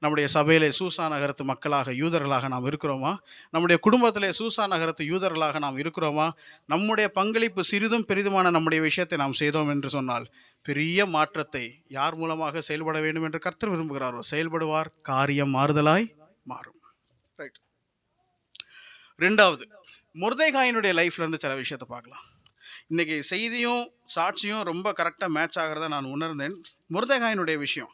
நம்முடைய சபையிலே சூசான் நகரத்து மக்களாக யூதர்களாக நாம் இருக்கிறோமா? நம்முடைய குடும்பத்திலே சூசான் நகரத்து யூதர்களாக நாம் இருக்கிறோமா? நம்முடைய பங்களிப்பு சிறிதும் பெரிதுமான நம்முடைய விஷயத்தை நாம் செய்தோம் என்று சொன்னால் பெரிய மாற்றத்தை யார் மூலமாக செயல்பட வேண்டும் என்று கர்த்தர் விரும்புகிறாரோ செயல்படுவார். காரியம் மாறுதலாய் மாறும். ரைட். ரெண்டாவது, மொர்தெகாயினுடைய லைஃப்ல இருந்து சில விஷயத்தை பார்க்கலாம். இன்னைக்கு செய்தியும் சாட்சியும் ரொம்ப கரெக்டாக மேட்ச் ஆகிறத நான் உணர்ந்தேன். மொர்தெகாயினுடைய விஷயம்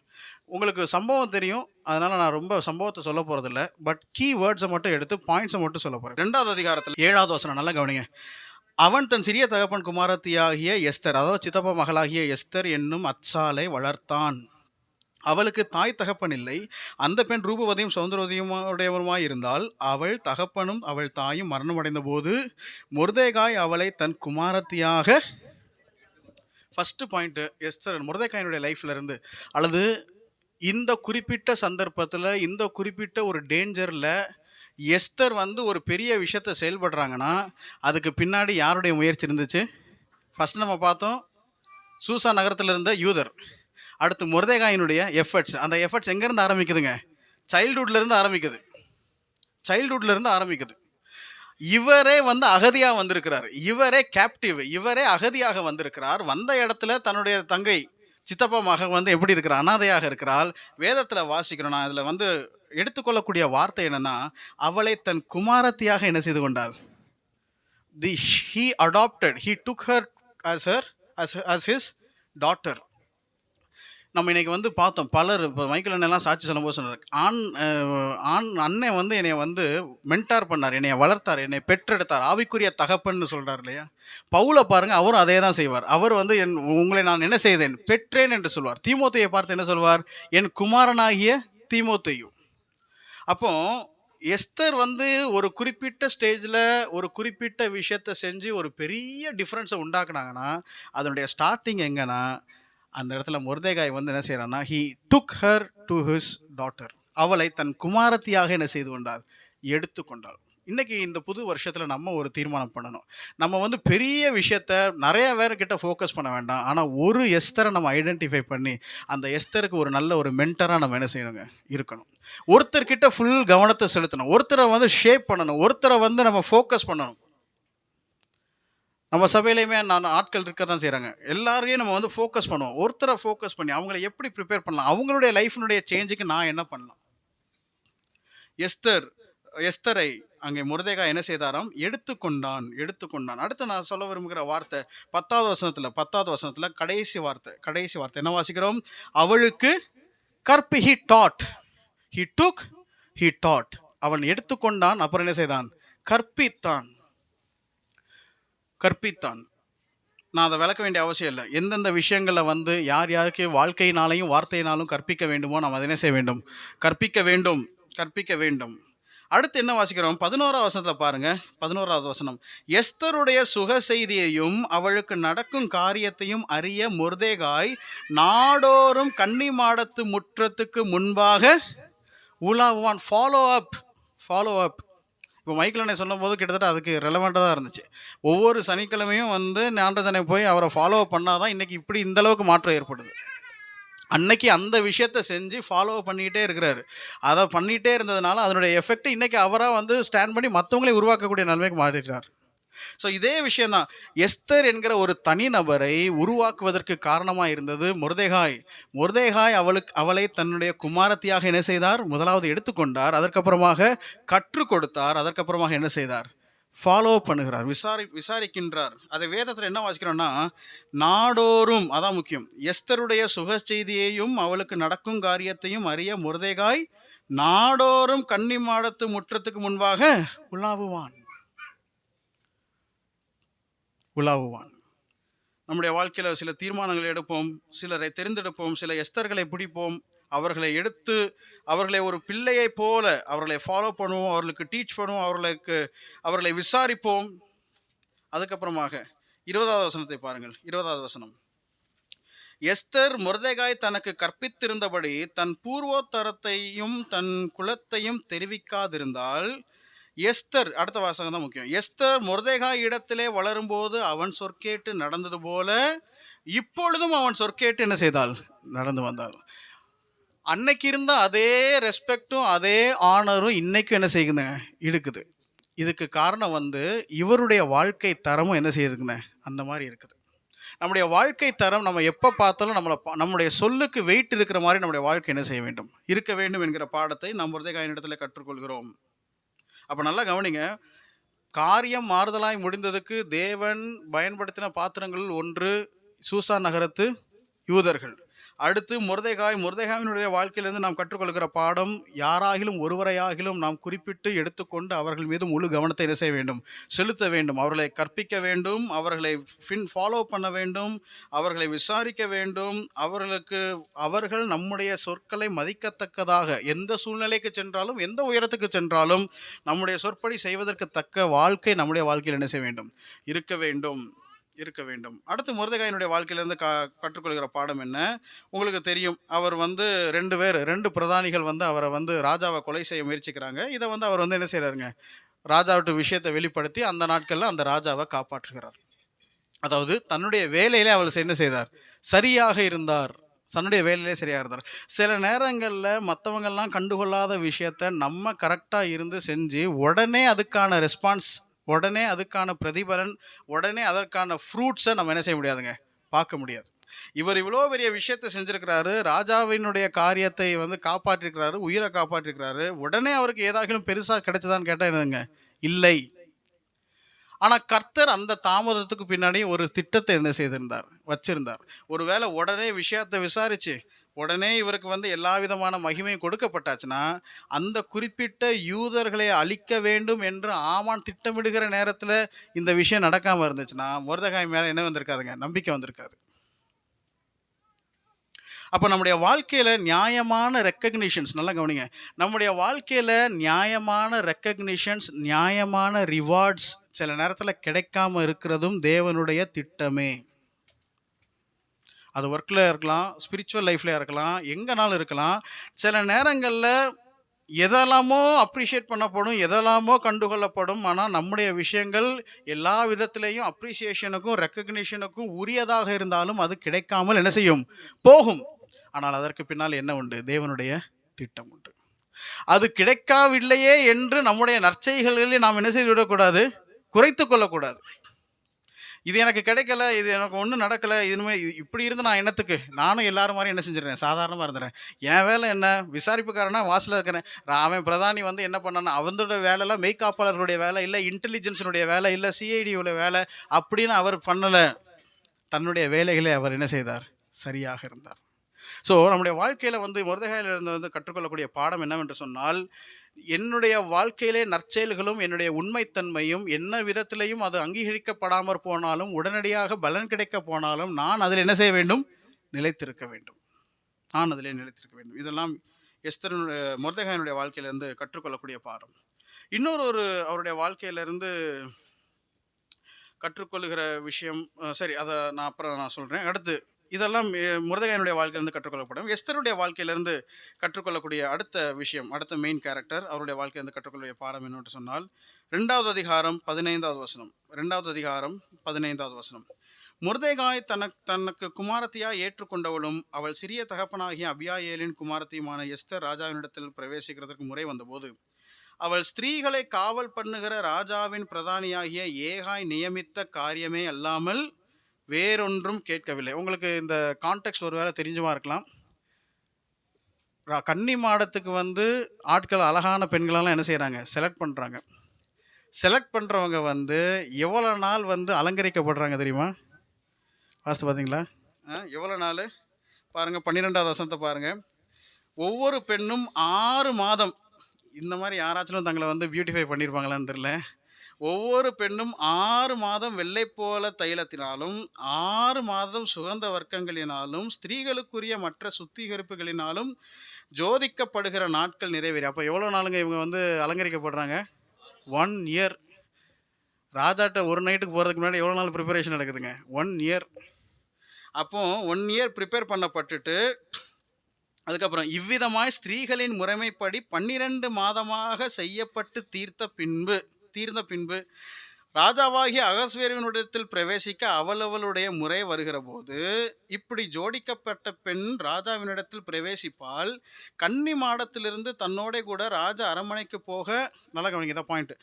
உங்களுக்கு சம்பவம் தெரியும், அதனால் நான் ரொம்ப சம்பவத்தை சொல்ல போகிறதில்ல. பட் கீ வேர்ட்ஸை மட்டும் எடுத்து பாயிண்ட்ஸை மட்டும் சொல்ல போகிறேன். 2வது அதிகாரத்தில் 7வது வசனம் நல்லா கவனிங்க. அவன் தன் சிறிய தகப்பன் குமாரத்தியாகிய எஸ்தர், அதாவது சித்தப்பா மகளாகிய எஸ்தர் என்னும் அச்சாலை வளர்த்தான். அவளுக்கு தாய் தகப்பன் இல்லை. அந்த பெண் ரூபவதியும் சௌந்தரவதியுடையவருமாய் இருந்தால் அவள் தகப்பனும் அவள் தாயும் மரணமடைந்த போது மொர்தெகாய் அவளை தன் குமாரத்தியாக. ஃபர்ஸ்ட் பாயிண்ட், எஸ்தர் மொர்தெகாயினுடைய லைஃப்ல இருந்து, அல்லது இந்த குறிப்பிட்ட சந்தர்ப்பத்தில், இந்த குறிப்பிட்ட ஒரு டேஞ்சரில் எஸ்தர் ஒரு பெரிய விஷயத்தை செயல்படுறாங்கன்னா அதுக்கு பின்னாடி யாருடைய முயற்சி இருந்துச்சு? ஃபர்ஸ்ட் நம்ம பார்த்தோம் சூசான் நகரத்தில் இருந்த யூதர். அடுத்து மொர்தெகாயினுடைய எஃபர்ட்ஸ். அந்த எஃபர்ட்ஸ் எங்கேருந்து ஆரம்பிக்குதுங்க? சைல்டுஹுட்லேருந்து ஆரம்பிக்குது. சைல்டுஹுட்லேருந்து ஆரம்பிக்குது. இவரே அகதியாக வந்திருக்கிறார். இவரே கேப்டிவ், இவரே அகதியாக வந்திருக்கிறார். வந்த இடத்துல தன்னுடைய தங்கை சித்தப்பா மகன் எப்படி இருக்கிறார்? அனாதையாக இருக்கிறாள். வேதத்தில் வாசிக்கிறோம். நான் இதில் எடுத்துக்கொள்ளக்கூடிய வார்த்தை என்னன்னா, அவளை தன் குமாரத்தியாக என்ன செய்து கொண்டாள்? He adopted, he took her as his daughter. நம்ம இன்னைக்கு பார்த்தோம் பலர், இப்போ மைக்கேல் அண்ணெல்லாம் சாட்சி சொல்லும்போது சொன்னார், அண்ணன் என்னை மென்டார் பண்ணார், என்னை வளர்த்தார், என்னை பெற்றெடுத்தார், ஆவிக்குரிய தகப்பன்னு சொல்கிறார் இல்லையா? பவுலை பாருங்க, அவரும் அதே தான் செய்வார். அவர் உங்களை நான் என்ன செய்தேன்? பெற்றேன் என்று சொல்வார். தீமோத்தேயை பார்த்து என்ன சொல்வார்? என் குமாரனாகிய தீமோத்தேயு. அப்போ எஸ்தர் ஒரு குறிப்பிட்ட ஸ்டேஜில் ஒரு குறிப்பிட்ட விஷயத்தை செஞ்சு ஒரு பெரிய டிஃப்ரென்ஸை உண்டாக்குனாங்கன்னா அதனுடைய ஸ்டார்டிங் எங்கன்னா, அந்த இடத்துல மொர்தெகாய் என்ன செய்யறான்னா, he took her to his daughter. அவளை தன் குமாரத்தியாக என்ன செய்து கொண்டாள்? எடுத்துக்கொண்டாள். இன்னைக்கு இந்த புது வருஷத்தில் நம்ம ஒரு தீர்மானம் பண்ணணும். நம்ம பெரிய விஷயத்த நிறைய பேர்கிட்ட ஃபோக்கஸ் பண்ண வேண்டாம். ஆனால் ஒரு எஸ்தரை நம்ம ஐடென்டிஃபை பண்ணி அந்த எஸ்தருக்கு ஒரு நல்ல ஒரு மென்டராக நம்ம என்ன செய்யணுங்க? இருக்கணும். ஒருத்தர்கிட்ட ஃபுல் கவனத்தை செலுத்தணும். ஒருத்தரை ஷேப் பண்ணணும். ஒருத்தரை நம்ம ஃபோக்கஸ் பண்ணணும். நம்ம சபையிலையுமே ஆட்கள் இருக்க தான் செய்கிறாங்க. எல்லாரையும் நம்ம ஃபோக்கஸ் பண்ணுவோம். ஒருத்தரை ஃபோக்கஸ் பண்ணி அவங்கள எப்படி ப்ரிப்பேர் பண்ணலாம், அவங்களுடைய லைஃபினுடைய சேஞ்சுக்கு நான் என்ன பண்ணலாம்? எஸ்தரை அங்கே மொர்தெகாய் என்ன செய்தாராம்? எடுத்துக்கொண்டான். அடுத்து நான் சொல்ல விரும்புகிற வார்த்தை 10வது வசனத்தில் கடைசி வார்த்தை என்ன வாசிக்கிறோம்? அவளுக்கு கற்பி. he took, he taught. அவன் எடுத்துக்கொண்டான், அப்புறம் என்ன செய்தான்? கற்பித்தான். நான் அதை விளக்க வேண்டிய அவசியம் இல்லை. எந்தெந்த விஷயங்களில் யார் யாருக்கு வாழ்க்கையினாலையும் வார்த்தையினாலும் கற்பிக்க வேண்டுமோ நாம் அதை என்ன செய்ய வேண்டும்? கற்பிக்க வேண்டும். அடுத்து என்ன வாசிக்கிறோம்? 11வது வசனத்தில் பாருங்க. 11வது வசனம், எஸ்தருடைய சுக செய்தியையும் அவளுக்கு நடக்கும் காரியத்தையும் அறிய மொர்தெகாய் நாடோறும் கன்னி மாடத்து முற்றத்துக்கு முன்பாக உலாவுவான். Follow up. இப்போ மைக்கேல் அண்ணே சொன்ன போது கிட்டத்தட்ட அதுக்கு ரெலவெண்ட்டாக தான் இருந்துச்சு. ஒவ்வொரு சனிக்கிழமையும் ஞானரசனை போய் அவரை ஃபாலோ பண்ணாதான் இன்னைக்கு இப்படி இந்தளவுக்கு மாற்றம் ஏற்படுது. அன்னைக்கு அந்த விஷயத்தை செஞ்சு ஃபாலோ பண்ணிகிட்டே இருக்கிறாரு. அதை பண்ணிகிட்டே இருந்ததுனால அதனுடைய எஃபெக்ட் இன்னைக்கு அவராக ஸ்டாண்ட் பண்ணி மற்றவங்களே உருவாக்கக்கூடிய நிலைமைக்கு மாறிடுறார். ஸோ இதே விஷயந்தான் எஸ்தர் என்கிற ஒரு தனிநபரை உருவாக்குவதற்கு காரணமாக இருந்தது மொர்தெகாய். அவளை தன்னுடைய குமாரத்தியாக என்ன செய்தார்? முதலாவது எடுத்துக்கொண்டார். அதற்கப்புறமாக கற்றுக் கொடுத்தார். அதற்கப்புறமாக என்ன செய்தார்? ஃபாலோ பண்ணுகிறார், விசாரிக்கின்றார். அதை வேதத்தில் என்ன வாசிக்கிறோம்னா, நாடோறும், அதான் முக்கியம், எஸ்தருடைய சுக செய்தியையும் அவளுக்கு நடக்கும் காரியத்தையும் அறிய மொர்தெகாய் நாடோறும் கன்னி மாடத்து முற்றத்துக்கு முன்பாக உலாவுவான். நம்முடைய வாழ்க்கையில் சில தீர்மானங்களை எடுப்போம், சிலரை தெரிந்தெடுப்போம், சில எஸ்தர்களை பிடிப்போம், அவர்களை எடுத்து அவர்களை ஒரு பிள்ளையை போல அவர்களை ஃபாலோ பண்ணுவோம், அவர்களுக்கு டீச் பண்ணுவோம், அவர்களை விசாரிப்போம். அதுக்கப்புறமாக 20வது வசனத்தை பாருங்கள். 20வது வசனம், எஸ்தர் மொர்தெகாய் தனக்கு கற்பித்திருந்தபடி தன் பூர்வோத்தரத்தையும் தன் குலத்தையும் தெரிவிக்காதிருந்தால், எஸ்தர், அடுத்த வாசகம் தான் முக்கியம், எஸ்தர் மொர்தெகாய் இடத்திலே வளரும்போது அவன் சொற்கேட்டு நடந்தது போல இப்பொழுதும் அவன் சொற்கேட்டு என்ன செய்தால்? நடந்து வந்தாள். அன்னைக்கு இருந்த அதே ரெஸ்பெக்டும் அதே ஆனரும் இன்னைக்கும் என்ன செய்யுங்க? இருக்குது. இதுக்கு காரணம் இவருடைய வாழ்க்கை தரமும் என்ன செய்யுதுங்க? அந்த மாதிரி இருக்குது. நம்முடைய வாழ்க்கை தரம் நம்ம எப்போ பார்த்தாலும் நம்முடைய சொல்லுக்கு வெயிட் இருக்கிற மாதிரி நம்முடைய வாழ்க்கை என்ன செய்ய வேண்டும்? இருக்க வேண்டும் என்கிற பாடத்தை நாம் மொர்தெகாயின் இடத்துல கற்றுக்கொள்கிறோம். அப்போ நல்லா கவனிங்க, காரியம் மாறுதலாய் முடிந்ததுக்கு தேவன் பயன்படுத்தின பாத்திரங்களில் ஒன்று சூசான் நகரத்து யூதர்கள். அடுத்து மொர்தெகாயினுடைய வாழ்க்கையிலிருந்து நாம் கற்றுக்கொள்கிற பாடம், யாராகிலும் ஒருவரையாகிலும் நாம் குறிப்பிட்டு எடுத்துக்கொண்டு அவர்கள் மீது முழு கவனத்தை என்ன செய்ய வேண்டும்? செலுத்த வேண்டும். அவர்களை கற்பிக்க வேண்டும், அவர்களை ஃபாலோ பண்ண வேண்டும், அவர்களை விசாரிக்க வேண்டும். அவர்கள் நம்முடைய சொற்களை மதிக்கத்தக்கதாக எந்த சூழ்நிலைக்கு சென்றாலும், எந்த உயரத்துக்கு சென்றாலும் நம்முடைய சொற்படி செய்வதற்கு தக்க வாழ்க்கை நம்முடைய வாழ்க்கையில் என்ன செய்ய வேண்டும்? இருக்க வேண்டும். அடுத்து மொர்தெகாயினுடைய வாழ்க்கையிலிருந்து கற்றுக்கொள்கிற பாடம் என்ன? உங்களுக்கு தெரியும், அவர் ரெண்டு பிரதானிகள் அவரை ராஜாவை கொலை செய்ய முயற்சிக்கிறாங்க. இதை அவர் என்ன செய்யறாருங்க? ராஜாவிட்ட விஷயத்தை வெளிப்படுத்தி அந்த நாட்களில் அந்த ராஜாவை காப்பாற்றுகிறார். அதாவது தன்னுடைய வேலையிலே அவர் என்ன செய்தார்? சரியாக இருந்தார். சில நேரங்களில் மற்றவங்கள்லாம் கண்டுகொள்ளாத விஷயத்த நம்ம கரெக்டாக இருந்து செஞ்சு உடனே அதுக்கான ரெஸ்பான்ஸ், உடனே அதுக்கான பிரதிபலன், உடனே அதற்கான ஃப்ரூட்ஸை நம்ம என்ன செய்ய முடியாதுங்க? பார்க்க முடியாது. இவர் இவ்வளோ பெரிய விஷயத்தை செஞ்சுருக்கிறாரு, ராஜாவினுடைய காரியத்தை காப்பாற்றிருக்கிறாரு, உயிரை காப்பாற்றிருக்கிறாரு. உடனே அவருக்கு ஏதாகிலும் பெருசாக கிடைச்சதான்னு கேட்டால் என்னதுங்க? இல்லை. ஆனால் கர்த்தர் அந்த தாமதத்துக்கு பின்னாடி ஒரு திட்டத்தை என்ன வச்சிருந்தார். ஒருவேளை உடனே விஷயத்தை விசாரித்து உடனே இவருக்கு எல்லா விதமான மகிமையும் கொடுக்கப்பட்டாச்சுன்னா, அந்த குறிப்பிட்ட யூதர்களை அழிக்க வேண்டும் என்று ஆமான் திட்டமிடுகிற நேரத்தில் இந்த விஷயம் நடக்காமல் இருந்துச்சுன்னா, மொர்தெகாய் மேலே என்ன வந்திருக்காதுங்க? நம்பிக்கை வந்திருக்காது. அப்போ நம்முடைய வாழ்க்கையில் நியாயமான ரெக்கக்னிஷன்ஸ், நல்லா கவனிங்க, நம்முடைய வாழ்க்கையில் நியாயமான ரெக்கக்னிஷன்ஸ், நியாயமான ரிவார்ட்ஸ் சில நேரத்தில் கிடைக்காம இருக்கிறதும் தேவனுடைய திட்டமே. அது ஒர்க்கில் இருக்கலாம், ஸ்பிரிச்சுவல் லைஃப்ல இருக்கலாம், எங்கேனாலும் இருக்கலாம். சில நேரங்களில் எதெல்லாமோ அப்ரிஷியேட் பண்ணப்படும், எதெல்லாமோ கண்டுகொள்ளப்படும். ஆனால் நம்முடைய விஷயங்கள் எல்லா விதத்திலையும் அப்ரிசியேஷனுக்கும் ரெக்கக்னிஷனுக்கும் உரியதாக இருந்தாலும் அது கிடைக்காமல் என்ன செய்யும்? போகும். ஆனால் அதற்கு பின்னால் என்ன உண்டு? தேவனுடைய திட்டம் உண்டு. அது கிடைக்கவில்லையே என்று நம்முடைய நற்செய்களில் நாம் என்ன செய்து விடக்கூடாது? குறைத்து கொள்ளக்கூடாது. இது எனக்கு கிடைக்கல, இது எனக்கு ஒன்றும் நடக்கலை, இதுமாதிரி இப்படி இருந்து நான் என்னத்துக்கு? நானும் எல்லாரும் மாதிரி என்ன செஞ்சிடறேன்? சாதாரணமாக இருந்துறேன். என் வேலை என்ன? விசாரிப்புக்காரனா வாசலில் இருக்கிறேன். அவன் பிரதானி என்ன பண்ணான்னா, அவங்களோட வேலைலாம் மெய்காப்பாளர்களுடைய வேலை இல்லை, இன்டெலிஜென்ஸினுடைய வேலை இல்லை, சிஐடியோட வேலை அப்படின்னு அவர் பண்ணலை. தன்னுடைய வேலைகளை அவர் என்ன செய்தார்? சரியாக இருந்தார். ஸோ நம்முடைய வாழ்க்கையில் மொர்தெகாயிலிருந்து கற்றுக்கொள்ளக்கூடிய பாடம் என்னவென்று சொன்னால், என்னுடைய வாழ்க்கையிலே நற்செயல்களும் என்னுடைய உண்மைத்தன்மையும் என்ன விதத்திலையும் அது அங்கீகரிக்கப்படாமற் போனாலும், உடனடியாக பலன் கிடைக்க போனாலும், நான் அதில் என்ன செய்ய வேண்டும்? நிலைத்திருக்க வேண்டும். இதெல்லாம் மொர்தெகாயினுடைய வாழ்க்கையிலிருந்து கற்றுக்கொள்ளக்கூடிய பாடம். இன்னொரு அவருடைய வாழ்க்கையிலிருந்து கற்றுக்கொள்கிற விஷயம், சரி, அதை நான் சொல்கிறேன். அடுத்து இதெல்லாம் மொர்தெகாயினுடைய வாழ்க்கையிலிருந்து கற்றுக்கொள்ளப்படும். எஸ்தருடைய வாழ்க்கையிலிருந்து கற்றுக்கொள்ளக்கூடிய அடுத்த விஷயம், அடுத்த மெயின் கேரக்டர், அவருடைய வாழ்க்கையிலிருந்து கற்றுக்கொள்ளக்கூடிய பாடம் என்னென்று சொன்னால், 2வது அதிகாரம் 15வது வசனம். 2வது அதிகாரம் 15வது வசனம். மொர்தெகாய் தனக்கு குமாரத்தியாய் ஏற்றுக்கொண்டவளும் அவள் சிறிய தகப்பனாகிய அபியாயேலின் குமாரத்தியுமான எஸ்தர் ராஜாவினிடத்தில் பிரவேசிக்கிறதுக்கு முறை வந்தபோது, அவள் ஸ்திரீகளை காவல் பண்ணுகிற ராஜாவின் பிரதானியாகிய ஏகாய் நியமித்த காரியமே அல்லாமல் வேறொன்றும் கேட்கவில்லை. உங்களுக்கு இந்த கான்டெக்ஸ்ட் ஒருவேளை தெரிஞ்சுமா இருக்கலாம். கன்னி மாடத்துக்கு ஆட்கள் அழகான பெண்களெல்லாம் என்ன செய்கிறாங்க? செலக்ட் பண்ணுறாங்க. செலக்ட் பண்ணுறவங்க வந்து எவ்வளோ நாள் வந்து அலங்கரிக்கப்படுறாங்க தெரியுமா? வாஸ்து பார்த்தீங்களா? எவ்வளோ நாள் பாருங்கள், 12வது வசனத்தை பாருங்கள். ஒவ்வொரு பெண்ணும் 6 மாதம், இந்த மாதிரி யாராச்சும் தங்களை வந்து பியூட்டிஃபை பண்ணியிருப்பாங்களான்னு தெரியல. ஒவ்வொரு பெண்ணும் 6 மாதம் வெள்ளை போல தைலத்தினாலும் 6 மாதம் சுகந்த வர்க்கங்களினாலும் ஸ்திரீகளுக்குரிய மற்ற சுத்திகரிப்புகளினாலும் ஜோதிக்கப்படுகிற நாட்கள் நிறைவேறி. அப்போ எவ்வளோ நாளுங்க இவங்க வந்து அலங்கரிக்கப்படுறாங்க? 1 இயர். ராஜாட்ட ஒரு நைட்டுக்கு போகிறதுக்கு முன்னாடி எவ்வளோ நாள் ப்ரிப்பரேஷன் நடக்குதுங்க? 1 இயர். அப்போ 1 இயர் ப்ரிப்பேர் பண்ணப்பட்டுட்டு அதுக்கப்புறம் இவ்விதமாய் ஸ்திரீகளின் முறைமைப்படி 12 மாதமாக செய்யப்பட்டு தீர்ந்த பின்பு ராஜாவாகிய அகஸ்வேருவினிடத்தில் பிரவேசிக்க அவளுடைய முறை வருகிற போது, இப்படி ஜோடிக்கப்பட்ட பெண் ராஜாவினிடத்தில் பிரவேசிப்பால் கன்னி மாடத்திலிருந்து தன்னோட கூட ராஜா அரண்மனைக்கு போக, நல்லா கவனிங்க இதான் பாயிண்ட்,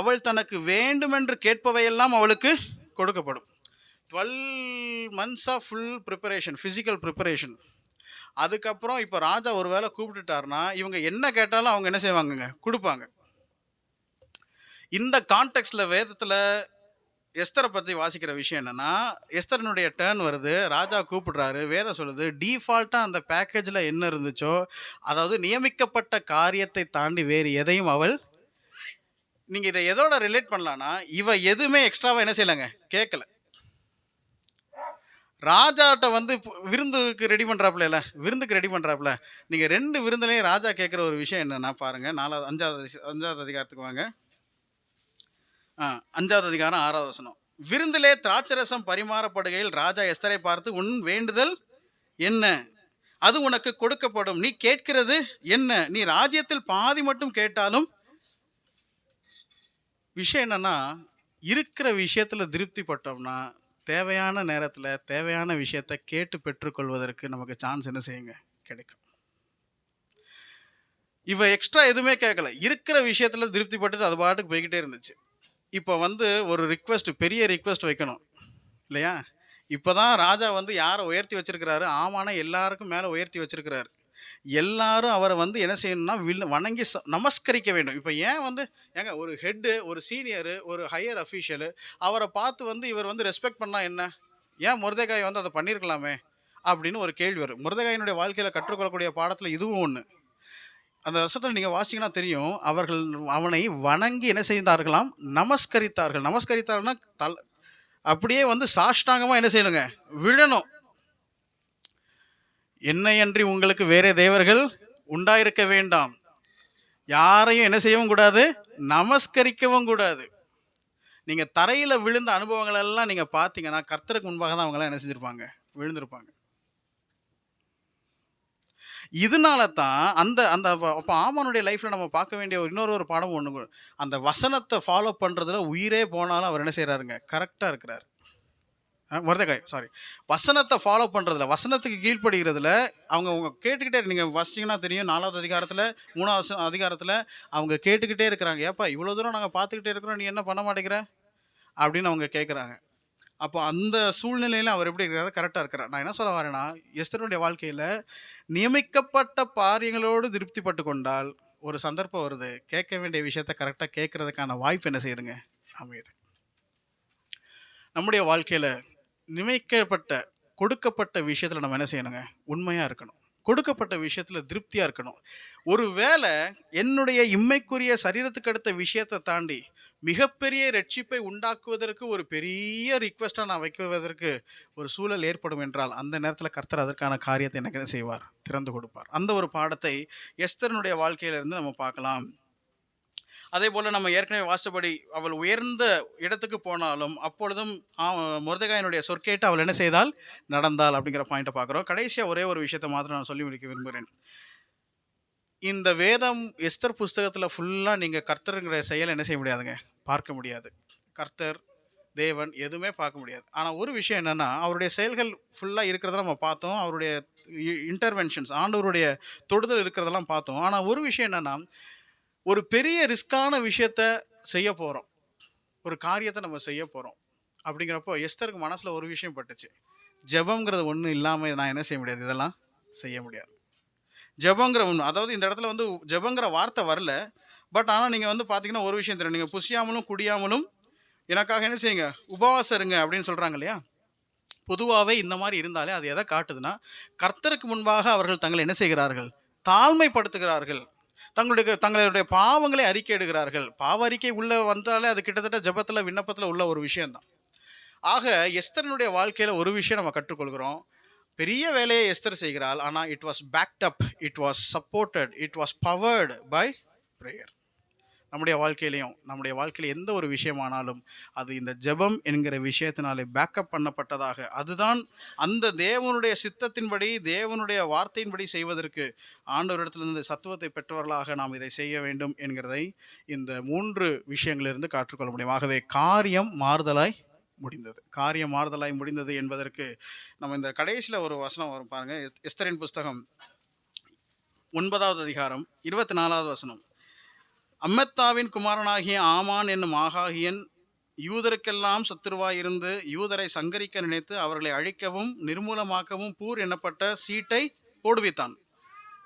அவள் தனக்கு வேண்டுமென்று கேட்பவையெல்லாம் அவளுக்கு கொடுக்கப்படும். 12 months of full preparation, physical preparation. அதுக்கப்புறம் இப்போ ராஜா ஒரு வேளை கூப்பிட்டுட்டாருன்னா இவங்க என்ன கேட்டாலும் அவங்க என்ன செய்வாங்கங்க? கொடுப்பாங்க. இந்த கான்டெக்ட்ல வேதத்தில் எஸ்தரை பற்றி வாசிக்கிற விஷயம் என்னன்னா, எஸ்தரனுடைய டேர்ன் வருது, ராஜா கூப்பிடுறாரு, வேதம் சொல்லுது டிஃபால்ட்டாக அந்த பேக்கேஜில் என்ன இருந்துச்சோ, அதாவது நியமிக்கப்பட்ட காரியத்தை தாண்டி வேறு எதையும் அவள், நீங்கள் இதை எதோட ரிலேட் பண்ணலான்னா, இவ எதுவுமே எக்ஸ்ட்ராவாக என்ன செய்யலைங்க? கேட்கல. ராஜாட்ட வந்து விருந்துக்கு ரெடி பண்ணுறாப்புல, விருந்துக்கு ரெடி பண்ணுறாப்புல, நீங்கள் 2 விருந்துலையும் ராஜா கேட்குற ஒரு விஷயம் என்னன்னா பாருங்கள், 5வது அதிகாரத்துக்கு வாங்க. 5வது அதிகாரம் 6வது வசனம். விருந்திலே திராட்சரசம் பரிமாறப்படுகையில் ராஜா எஸ்தரை பார்த்து, உன் வேண்டுதல் என்ன? அது உனக்கு கொடுக்கப்படும். நீ கேட்கிறது என்ன? நீ ராஜ்யத்தில் பாதி மட்டும் கேட்டாலும். விஷயம் என்னன்னா, இருக்கிற விஷயத்தில் திருப்தி பட்டோம்னா தேவையான நேரத்தில் தேவையான விஷயத்தை கேட்டு பெற்றுக்கொள்வதற்கு நமக்கு சான்ஸ் என்ன செய்யுங்க? கிடைக்கும். இவ எக்ஸ்ட்ரா எதுவுமே கேட்கல, இருக்கிற விஷயத்தில் திருப்தி பட்டுட்டு அது பாட்டுக்கு போய்கிட்டே இருந்துச்சு. இப்போ வந்து ஒரு ரிக்வெஸ்ட், பெரிய ரிக்வெஸ்ட் வைக்கணும் இல்லையா? இப்போ தான் ராஜா வந்து யாரை உயர்த்தி வச்சிருக்கிறாரு? ஆமானா எல்லாருக்கும் மேலே உயர்த்தி வச்சிருக்கிறாரு. எல்லாரும் அவரை வந்து என்ன செய்யணும்னா வணங்கி நமஸ்கரிக்க வேண்டும். இப்போ ஏன் வந்து ஏங்க ஒரு ஹெட்டு, ஒரு சீனியரு, ஒரு ஹையர் அஃபீஷியலு அவரை பார்த்து வந்து இவர் வந்து ரெஸ்பெக்ட் பண்ணால் என்ன? ஏன் மொர்தெகாய் வந்து அதை பண்ணியிருக்கலாமே அப்படின்னு ஒரு கேள்வி வரும். மொர்தெகாயினுடைய வாழ்க்கையில் கற்றுக்கொள்ளக்கூடிய பாடத்தில் இதுவும் ஒன்று. அந்த வருஷத்தில் நீங்கள் வாசிங்கன்னா தெரியும், அவர்கள் அவனை வணங்கி என்ன செய்தார்களாம்? நமஸ்கரித்தார்கள். நமஸ்கரித்தார்கள்னா அப்படியே வந்து சாஷ்டாங்கமாக என்ன செய்யணுங்க? விழணும். என்னையன்றி உங்களுக்கு வேற தேவர்கள் உண்டாயிருக்க வேண்டாம். யாரையும் என்ன செய்யவும் கூடாது? நமஸ்கரிக்கவும் கூடாது. நீங்கள் தரையில் விழுந்த அனுபவங்கள் எல்லாம் நீங்கள் பார்த்தீங்கன்னா கர்த்தருக்கு முன்பாக தான் அவங்களாம் என்ன செஞ்சுருப்பாங்க? விழுந்திருப்பாங்க. இதனால தான் அந்த அந்த அப்போ ஆமானுடைய லைஃப்பில் நம்ம பார்க்க வேண்டிய இன்னொரு பாடம் ஒன்று, அந்த வசனத்தை ஃபாலோ பண்ணுறதுல உயிரே போனாலும் அவர் என்ன செய்கிறாருங்க? கரெக்டாக இருக்கிறார். மொர்தெகாய் வசனத்தை ஃபாலோ பண்ணுறதுல, வசனத்துக்கு கீழ்ப்படுகிறதுல அவங்க கேட்டுக்கிட்டே, நீங்கள் வாசிச்சிங்கன்னா தெரியும், 4வது அதிகாரத்தில் 3வது அதிகாரத்தில் அவங்க கேட்டுக்கிட்டே இருக்கிறாங்க. ஏப்பா இவ்வளோ தூரம் நாங்கள் பார்த்துக்கிட்டே இருக்கிறோம், நீ என்ன பண்ண மாட்டேங்கிற அப்படின்னு அவங்க கேட்குறாங்க. அப்போ அந்த சூழ்நிலையில் அவர் எப்படி இருக்கிறாரு? கரெக்டாக இருக்கிறார். நான் என்ன சொல்ல வரேன்னா, எஸ்தருடைய வாழ்க்கையில் நியமிக்கப்பட்ட காரியங்களோடு திருப்திப்பட்டு கொண்டால் ஒரு சந்தர்ப்பம் வருது, கேட்க வேண்டிய விஷயத்தை கரெக்டாக கேட்கறதுக்கான வாய்ப்பு என்ன செய்யுதுங்க? அமையுது. நம்முடைய வாழ்க்கையில் நியமிக்கப்பட்ட கொடுக்கப்பட்ட விஷயத்தில் நம்ம என்ன செய்யணுங்க? உண்மையாக இருக்கணும். கொடுக்கப்பட்ட விஷயத்தில் திருப்தியாக இருக்கணும். ஒரு வேளை என்னுடைய இம்மைக்குரிய சரீரத்துக்கு அடுத்த விஷயத்தை தாண்டி மிகப்பெரிய ரட்சிப்பை உண்டாக்குவதற்கு ஒரு பெரிய ரிக்வெஸ்ட்டாக நான் வைக்குவதற்கு ஒரு சூழல் ஏற்படும் என்றால் அந்த நேரத்தில் கர்த்தர் அதற்கான காரியத்தை எனக்கு என்ன செய்வார்? திறந்து கொடுப்பார். அந்த ஒரு பாடத்தை எஸ்தரனுடைய வாழ்க்கையிலிருந்து நம்ம பார்க்கலாம். அதே போல் நம்ம ஏற்கனவே வாசித்தபடி அவள் உயர்ந்த இடத்துக்கு போனாலும் அப்பொழுதும் மொர்தெகாயினுடைய சொற்கேட்டு அவள் என்ன செய்தால்? நடந்தாள் அப்படிங்கிற பாயிண்ட்டை பார்க்குறோம். கடைசியாக ஒரே ஒரு விஷயத்தை மாத்திரம் நான் சொல்லி முடிக்க விரும்புகிறேன். இந்த வேதம் எஸ்தர் புஸ்தகத்தில் ஃபுல்லாக நீங்கள் கர்த்தருங்கிற செயலை என்ன செய்ய முடியாதுங்க? பார்க்க முடியாது. கர்த்தர், தேவன் எதுவுமே பார்க்க முடியாது. ஆனால் ஒரு விஷயம் என்னென்னா, அவருடைய செயல்கள் ஃபுல்லாக இருக்கிறத நம்ம பார்த்தோம். அவருடைய இன்டர்வென்ஷன்ஸ், ஆண்டவருடைய தொடுதல் இருக்கிறதெல்லாம் பார்த்தோம். ஆனால் ஒரு விஷயம் என்னென்னா, ஒரு பெரிய ரிஸ்கான விஷயத்த செய்ய போகிறோம், ஒரு காரியத்தை நம்ம செய்ய போகிறோம். அப்படிங்கிறப்போ எஸ்தருக்கு மனசில் ஒரு விஷயம் பட்டுச்சு, ஜெபங்கிறது ஒன்றும் இல்லாமல் நான் என்ன செய்ய முடியாது? இதெல்லாம் செய்ய முடியாது. ஜெபங்கிற ஒன்று, அதாவது இந்த இடத்துல வந்து ஜெபங்கிற வார்த்தை வரல, பட் ஆனால் நீங்கள் வந்து பார்த்தீங்கன்னா ஒரு விஷயம் தெரியும், நீங்கள் புசியாமலும் குடியாமலும் எனக்காக என்ன செய்யுங்க, உபவாசம் இருங்க அப்படின்னு சொல்கிறாங்க இல்லையா? பொதுவாகவே இந்த மாதிரி இருந்தாலே அது எதை காட்டுதுன்னா, கர்த்தருக்கு முன்பாக அவர்கள் தங்களை என்ன செய்கிறார்கள், தாழ்மைப்படுத்துகிறார்கள். தங்களுடைய பாவங்களை அறிக்கையிடுகிறார்கள். பாவ அறிக்கை உள்ள வந்தாலே அது கிட்டத்தட்ட ஜெபத்துல விண்ணப்பத்துல உள்ள ஒரு விஷயம்தான். ஆக எஸ்தரினுடைய வாழ்க்கையில ஒரு விஷயம் நம்ம கற்றுக்கொள்கிறோம். பெரிய வேலையை எஸ்தர் செய்கிறாள். ஆனா it was backed up, it was supported, it was powered by prayer. நம்முடைய வாழ்க்கையில எந்த ஒரு விஷயமானாலும் அது இந்த ஜெபம் என்கிற விஷயத்தினாலே பேக்கப் பண்ணப்பட்டதாக, அதுதான் அந்த தேவனுடைய சித்தத்தின்படி தேவனுடைய வார்த்தையின்படி செய்வதற்கு ஆண்டவரிடத்திலிருந்து சத்துவத்தை பெற்றவர்களாக நாம் இதை செய்ய வேண்டும் என்கிறதை இந்த 3 விஷயங்களிலிருந்து காற்றுக்கொள்ள முடியும். ஆகவே காரியம் மாறுதலாய் முடிந்தது என்பதற்கு நம்ம இந்த கடைசியில் ஒரு வசனம் வரும் பாருங்க. எஸ்தரின் புஸ்தகம் 9வது அதிகாரம் 24வது வசனம். அம்மெத்தாவின் குமாரனாகிய ஆமான் என்னும் ஆகாகியன் யூதருக்கெல்லாம் சத்துருவாயிருந்து யூதரை சங்கரிக்க நினைத்து அவர்களை அழிக்கவும் நிர்மூலமாக்கவும் பூர் என்னப்பட்ட சீட்டை போடுவித்தான்.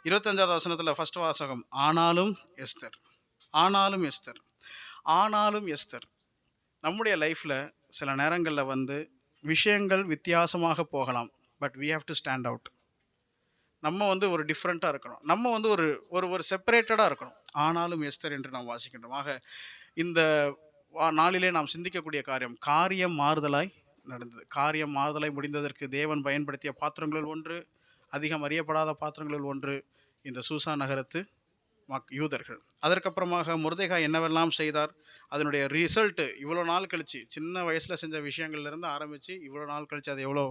25வது வசனத்தில் ஃபர்ஸ்ட் வாசகம், ஆனாலும் எஸ்தர், ஆனாலும் எஸ்தர், ஆனாலும் எஸ்தர். நம்முடைய லைஃப்பில் சில நேரங்களில் வந்து விஷயங்கள் வித்தியாசமாக போகலாம். But we have to stand out. நம்ம வந்து ஒரு டிஃப்ரெண்ட்டாக இருக்கணும். நம்ம வந்து ஒரு ஒரு ஒரு செப்பரேட்டடாக இருக்கணும். ஆனாலும் எஸ்தர் என்று நாம் வாசிக்கின்றோம். ஆக இந்த நாளிலே நாம் சிந்திக்கக்கூடிய காரியம் மாறுதலாய் நடந்தது. காரியம் மாறுதலாய் முடிந்ததற்கு தேவன் பயன்படுத்திய பாத்திரங்களில் ஒன்று, அதிகம் அறியப்படாத பாத்திரங்களில் ஒன்று இந்த சூசா நகரத்து யூதர்கள். அதற்கப்புறமாக மொர்தெகாய் என்னவெல்லாம் செய்தார், அதனுடைய ரிசல்ட்டு இவ்வளோ நாள் கழித்து, சின்ன வயசில் செஞ்ச விஷயங்கள்லேருந்து ஆரம்பித்து இவ்வளோ நாள் கழித்து அது எவ்வளோ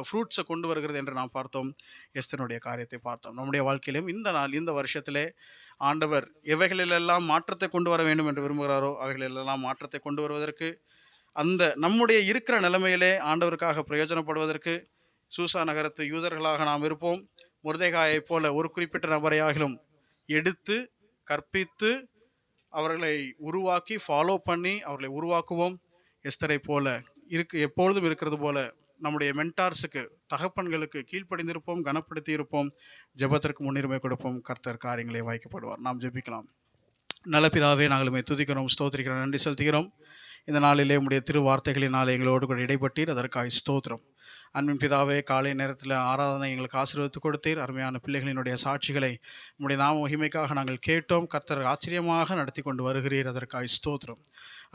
ஃப்ரூட்ஸை கொண்டு வருகிறது என்று நாம் பார்த்தோம். எஸ்தனுடைய காரியத்தை பார்த்தோம். நம்முடைய வாழ்க்கையிலும் இந்த நாள், இந்த வருஷத்திலே ஆண்டவர் எவைகளிலெல்லாம் மாற்றத்தை கொண்டு வர வேண்டும் என்று விரும்புகிறாரோ அவைகளிலெல்லாம் மாற்றத்தை கொண்டு வருவதற்கு, அந்த நம்முடைய இருக்கிற நிலைமையிலே ஆண்டவருக்காக பிரயோஜனப்படுவதற்கு சூசா நகரத்து யூதர்களாக நாம் இருப்போம். மொர்தெகாயை போல ஒரு குறிப்பிட்ட நபரையாகிலும் எடுத்து கற்பித்து அவர்களை உருவாக்கி ஃபாலோ பண்ணி அவர்களை உருவாக்குவோம். எஸ்தரை போல எப்பொழுதும் இருக்கிறது போல நம்முடைய மென்டார்ஸுக்கு, தகப்பன்களுக்கு கீழ்ப்படிந்திருப்போம், கனப்படுத்தி இருப்போம், ஜெபத்திற்கு முன்னுரிமை கொடுப்போம். கர்த்தர் காரியங்களை வாய்க்கப்படுவார். நாம் ஜெபிக்கலாம். நல்ல பிதாவே, நாங்களுமே துதிக்கிறோம், ஸ்தோத்திரிக்கிறோம், நன்றி செலுத்துகிறோம். இந்த நாளிலே உடைய திரு வார்த்தைகளினால் எங்களோடு கூட இடைப்பட்டீர், அதற்காக ஸ்தோத்திரம். அன்பின் பிதாவே, காலை நேரத்தில் ஆராதனை எங்களுக்கு ஆசீர்வதித்து கொடுத்தீர். அருமையான பிள்ளைகளினுடைய சாட்சிகளை உம்முடைய நாம மகிமைக்காக நாங்கள் கேட்டோம். கர்த்தர் ஆச்சரியமாக நடத்தி கொண்டு வருகிறீர், அதற்காக ஸ்தோத்திரம்.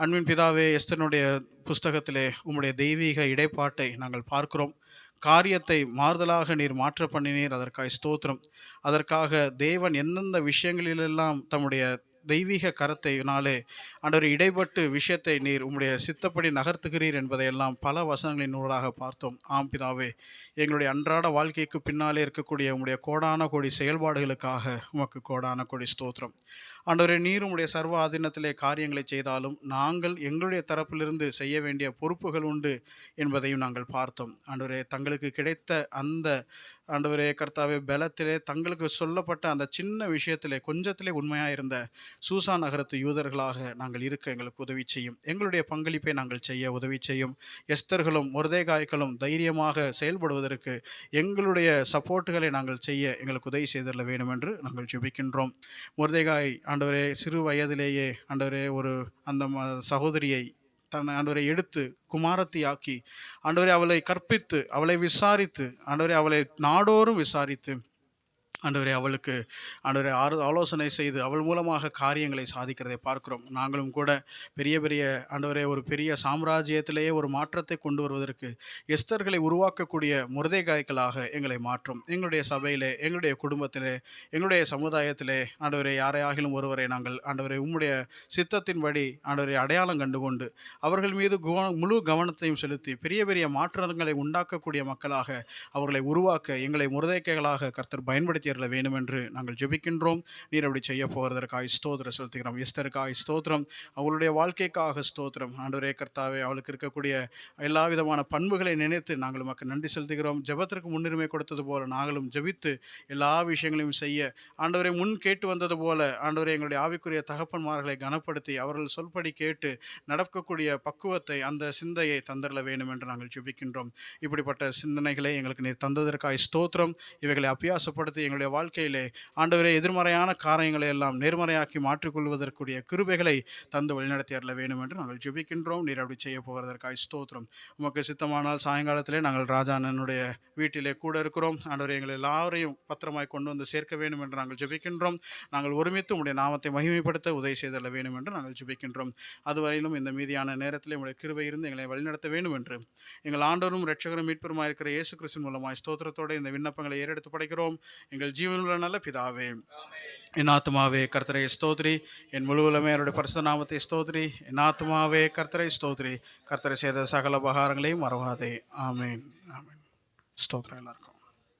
அன்பின் பிதாவே, எஸ்தனுடைய புஸ்தகத்திலே உம்முடைய தெய்வீக இடைப்பாட்டை நாங்கள் பார்க்கிறோம். காரியத்தை மாறுதலாக நீர் மாற்ற பண்ணினீர், அதற்காக ஸ்தோத்திரம். அதற்காக தேவன் எந்தெந்த விஷயங்களிலெல்லாம் தம்முடைய தெய்வீக கரத்தைனாலே ஆண்டவர் இடைப்பட்டு விஷயத்தை நீர் உம்முடைய சித்தப்படி நகர்த்துகிறீர் என்பதையெல்லாம் பல வசனங்களின் நூலாக பார்த்தோம். ஆம் பிதாவே, எங்களுடைய அன்றாட வாழ்க்கைக்கு பின்னாலே இருக்கக்கூடிய உம்முடைய கோடான கோடி செயல்பாடுகளுக்காக உமக்கு கோடான கோடி ஸ்தோத்திரம். ஆண்டவரே, நீர் உம்முடைய சர்வ ஆதீனத்திலே காரியங்களை செய்தாலும் நாங்கள் எங்களுடைய தரப்பிலிருந்து செய்ய வேண்டிய பொறுப்புகள் உண்டு என்பதையும் நாங்கள் பார்த்தோம். ஆண்டவரே, தங்களுக்கு கிடைத்த அந்த ஆண்டவரே கர்த்தாவே பலத்திலே தங்களுக்கு சொல்லப்பட்ட அந்த சின்ன விஷயத்திலே கொஞ்சத்திலே உண்மையாக இருந்த சூசா நகரத்து யூதர்களாக நாங்கள் இருக்க எங்களுக்கு உதவி செய்யும். எங்களுடைய பங்களிப்பை நாங்கள் செய்ய உதவி செய்யும். எஸ்தர்களும் மொர்தெகாய்களும் தைரியமாக செயல்படுவதற்கு எங்களுடைய சப்போர்ட்டுகளை நாங்கள் செய்ய எங்களுக்கு உதவி செய்தல வேண்டும் என்று நாங்கள் ஜெபிக்கின்றோம். மொர்தெகாய் ஆண்டவரே சிறு வயதிலேயே ஆண்டவரே ஒரு அந்த சகோதரியை ஆண்டவரை எடுத்து குமாரத்தி ஆக்கி ஆண்டவரை அவளை கற்பித்து அவளை விசாரித்து ஆண்டவரை அவளை நாடோறும் விசாரித்து ஆண்டவரே அவளுக்கு ஆண்டவரே ஆலோசனை செய்து அவள் மூலமாக காரியங்களை சாதிக்கிறதை பார்க்கிறோம். நாங்களும் கூட பெரிய பெரிய ஆண்டவரே ஒரு பெரிய சாம்ராஜ்யத்திலேயே ஒரு மாற்றத்தை கொண்டு வருவதற்கு எஸ்தர்களை உருவாக்கக்கூடிய மொர்தெகாய்களாக எங்களை மாற்றும். எங்களுடைய சபையிலே, எங்களுடைய குடும்பத்திலே, எங்களுடைய சமுதாயத்திலே ஆண்டவரே யாரையாகிலும் ஒருவரை நாங்கள் ஆண்டவரை உம்முடைய சித்தத்தின்படி ஆண்டவரை அடையாளம் கண்டுகொண்டு அவர்கள் மீது முழு கவனத்தையும் செலுத்தி பெரிய பெரிய மாற்றங்களை உண்டாக்கக்கூடிய மக்களாக அவர்களை உருவாக்க எங்களை மொர்தெகாய்களாக கர்த்தர் பயன்படுத்தி வேண்டும் என்று நாங்கள் ஜெபிக்கின்றோம். நீர் அப்படி செய்ய போகிறதற்காக ஸ்தோத்திரம் செலுத்துகிறோம். எஸ்தருக்காக ஸ்தோத்திரம், அவளுடைய வாழ்க்கைக்காக ஸ்தோத்திரம். ஆண்டவரே கர்த்தாவே, அவளுக்கு இருக்கக்கூடிய எல்லா விதமான பண்புகளை நினைத்து நாங்கள் உமக்கு நன்றி செலுத்துகிறோம். ஜெபத்திற்கு முன்னுரிமை கொடுத்தது போல நாங்களும் ஜெபித்து எல்லா விஷயங்களையும் செய்ய ஆண்டவரை முன் கேட்டு வந்தது போல ஆண்டவரை எங்களுடைய ஆவிக்குரிய தகப்பன்மார்களை கனப்படுத்தி அவர்கள் சொல்படி கேட்டு நடக்கக்கூடிய பக்குவத்தை, அந்த சிந்தையை தந்தரல வேண்டும் என்று நாங்கள் ஜெபிக்கின்றோம். இப்படிப்பட்ட சிந்தனைகளை எங்களுக்கு நீர் தந்ததற்காக ஸ்தோத்திரம். இவைகளை அபியாசப்படுத்தி எங்களுடைய வாழ்க்கையிலே ஆண்டவரே எதிர்மறையான காரியங்களை எல்லாம் நேர்மறையாக்கி மாற்றிக்கொள்வதற்குரிய கிருபைகளை தந்து வழிநடத்தி அருள வேண்டும் என்று நாங்கள் ஜெபிக்கின்றோம். நீர் அப்படி செய்ய போவதற்காக ஸ்தோத்திரம். உமக்கு சித்தமானால் சாயங்காலத்திலே நாங்கள் ராஜா அண்ணனுடைய வீட்டிலே கூட இருக்கிறோம். ஆண்டவரே எங்களை எல்லாரையும் பத்திரமாய் கொண்டு வந்து சேர்க்க வேண்டும் என்று நாங்கள் ஜெபிக்கின்றோம். நாங்கள் ஒருமித்து உம்முடைய நாமத்தை மகிமைப்படுத்த உதவி செய்தல்ல வேண்டும் என்று நாங்கள் ஜெபிக்கின்றோம். அதுவரையிலும் இந்த மீதியான நேரத்தில் உங்களுடைய கிருபை இருந்து எங்களை வழிநடத்த வேண்டும் என்று எங்கள் ஆண்டவரும் இரட்சகரும் மீட்பருமாய் இருக்கிற இயேசு கிறிஸ்துவின் மூலமாய் ஸ்தோத்திரத்தோடு இந்த விண்ணப்பங்களை ஏறெடுத்து படைக்கிறோம். எங்கள் ஜீவனுள்ள நல்ல பிதாவே. என் ஆத்துமாவே கர்த்தரை ஸ்தோத்ரி, என் முழு உலகமே அவருடைய பரிசுத்த நாமத்தை ஸ்தோத்ரி. என் ஆத்துமாவே கர்த்தரை ஸ்தோத்ரி, கர்த்தரை செய்த சகல உபகாரங்களையும் மறவாதே. ஆமேன். ஆமேன். ஸ்தோத்திரம் எல்லாருக்கும்.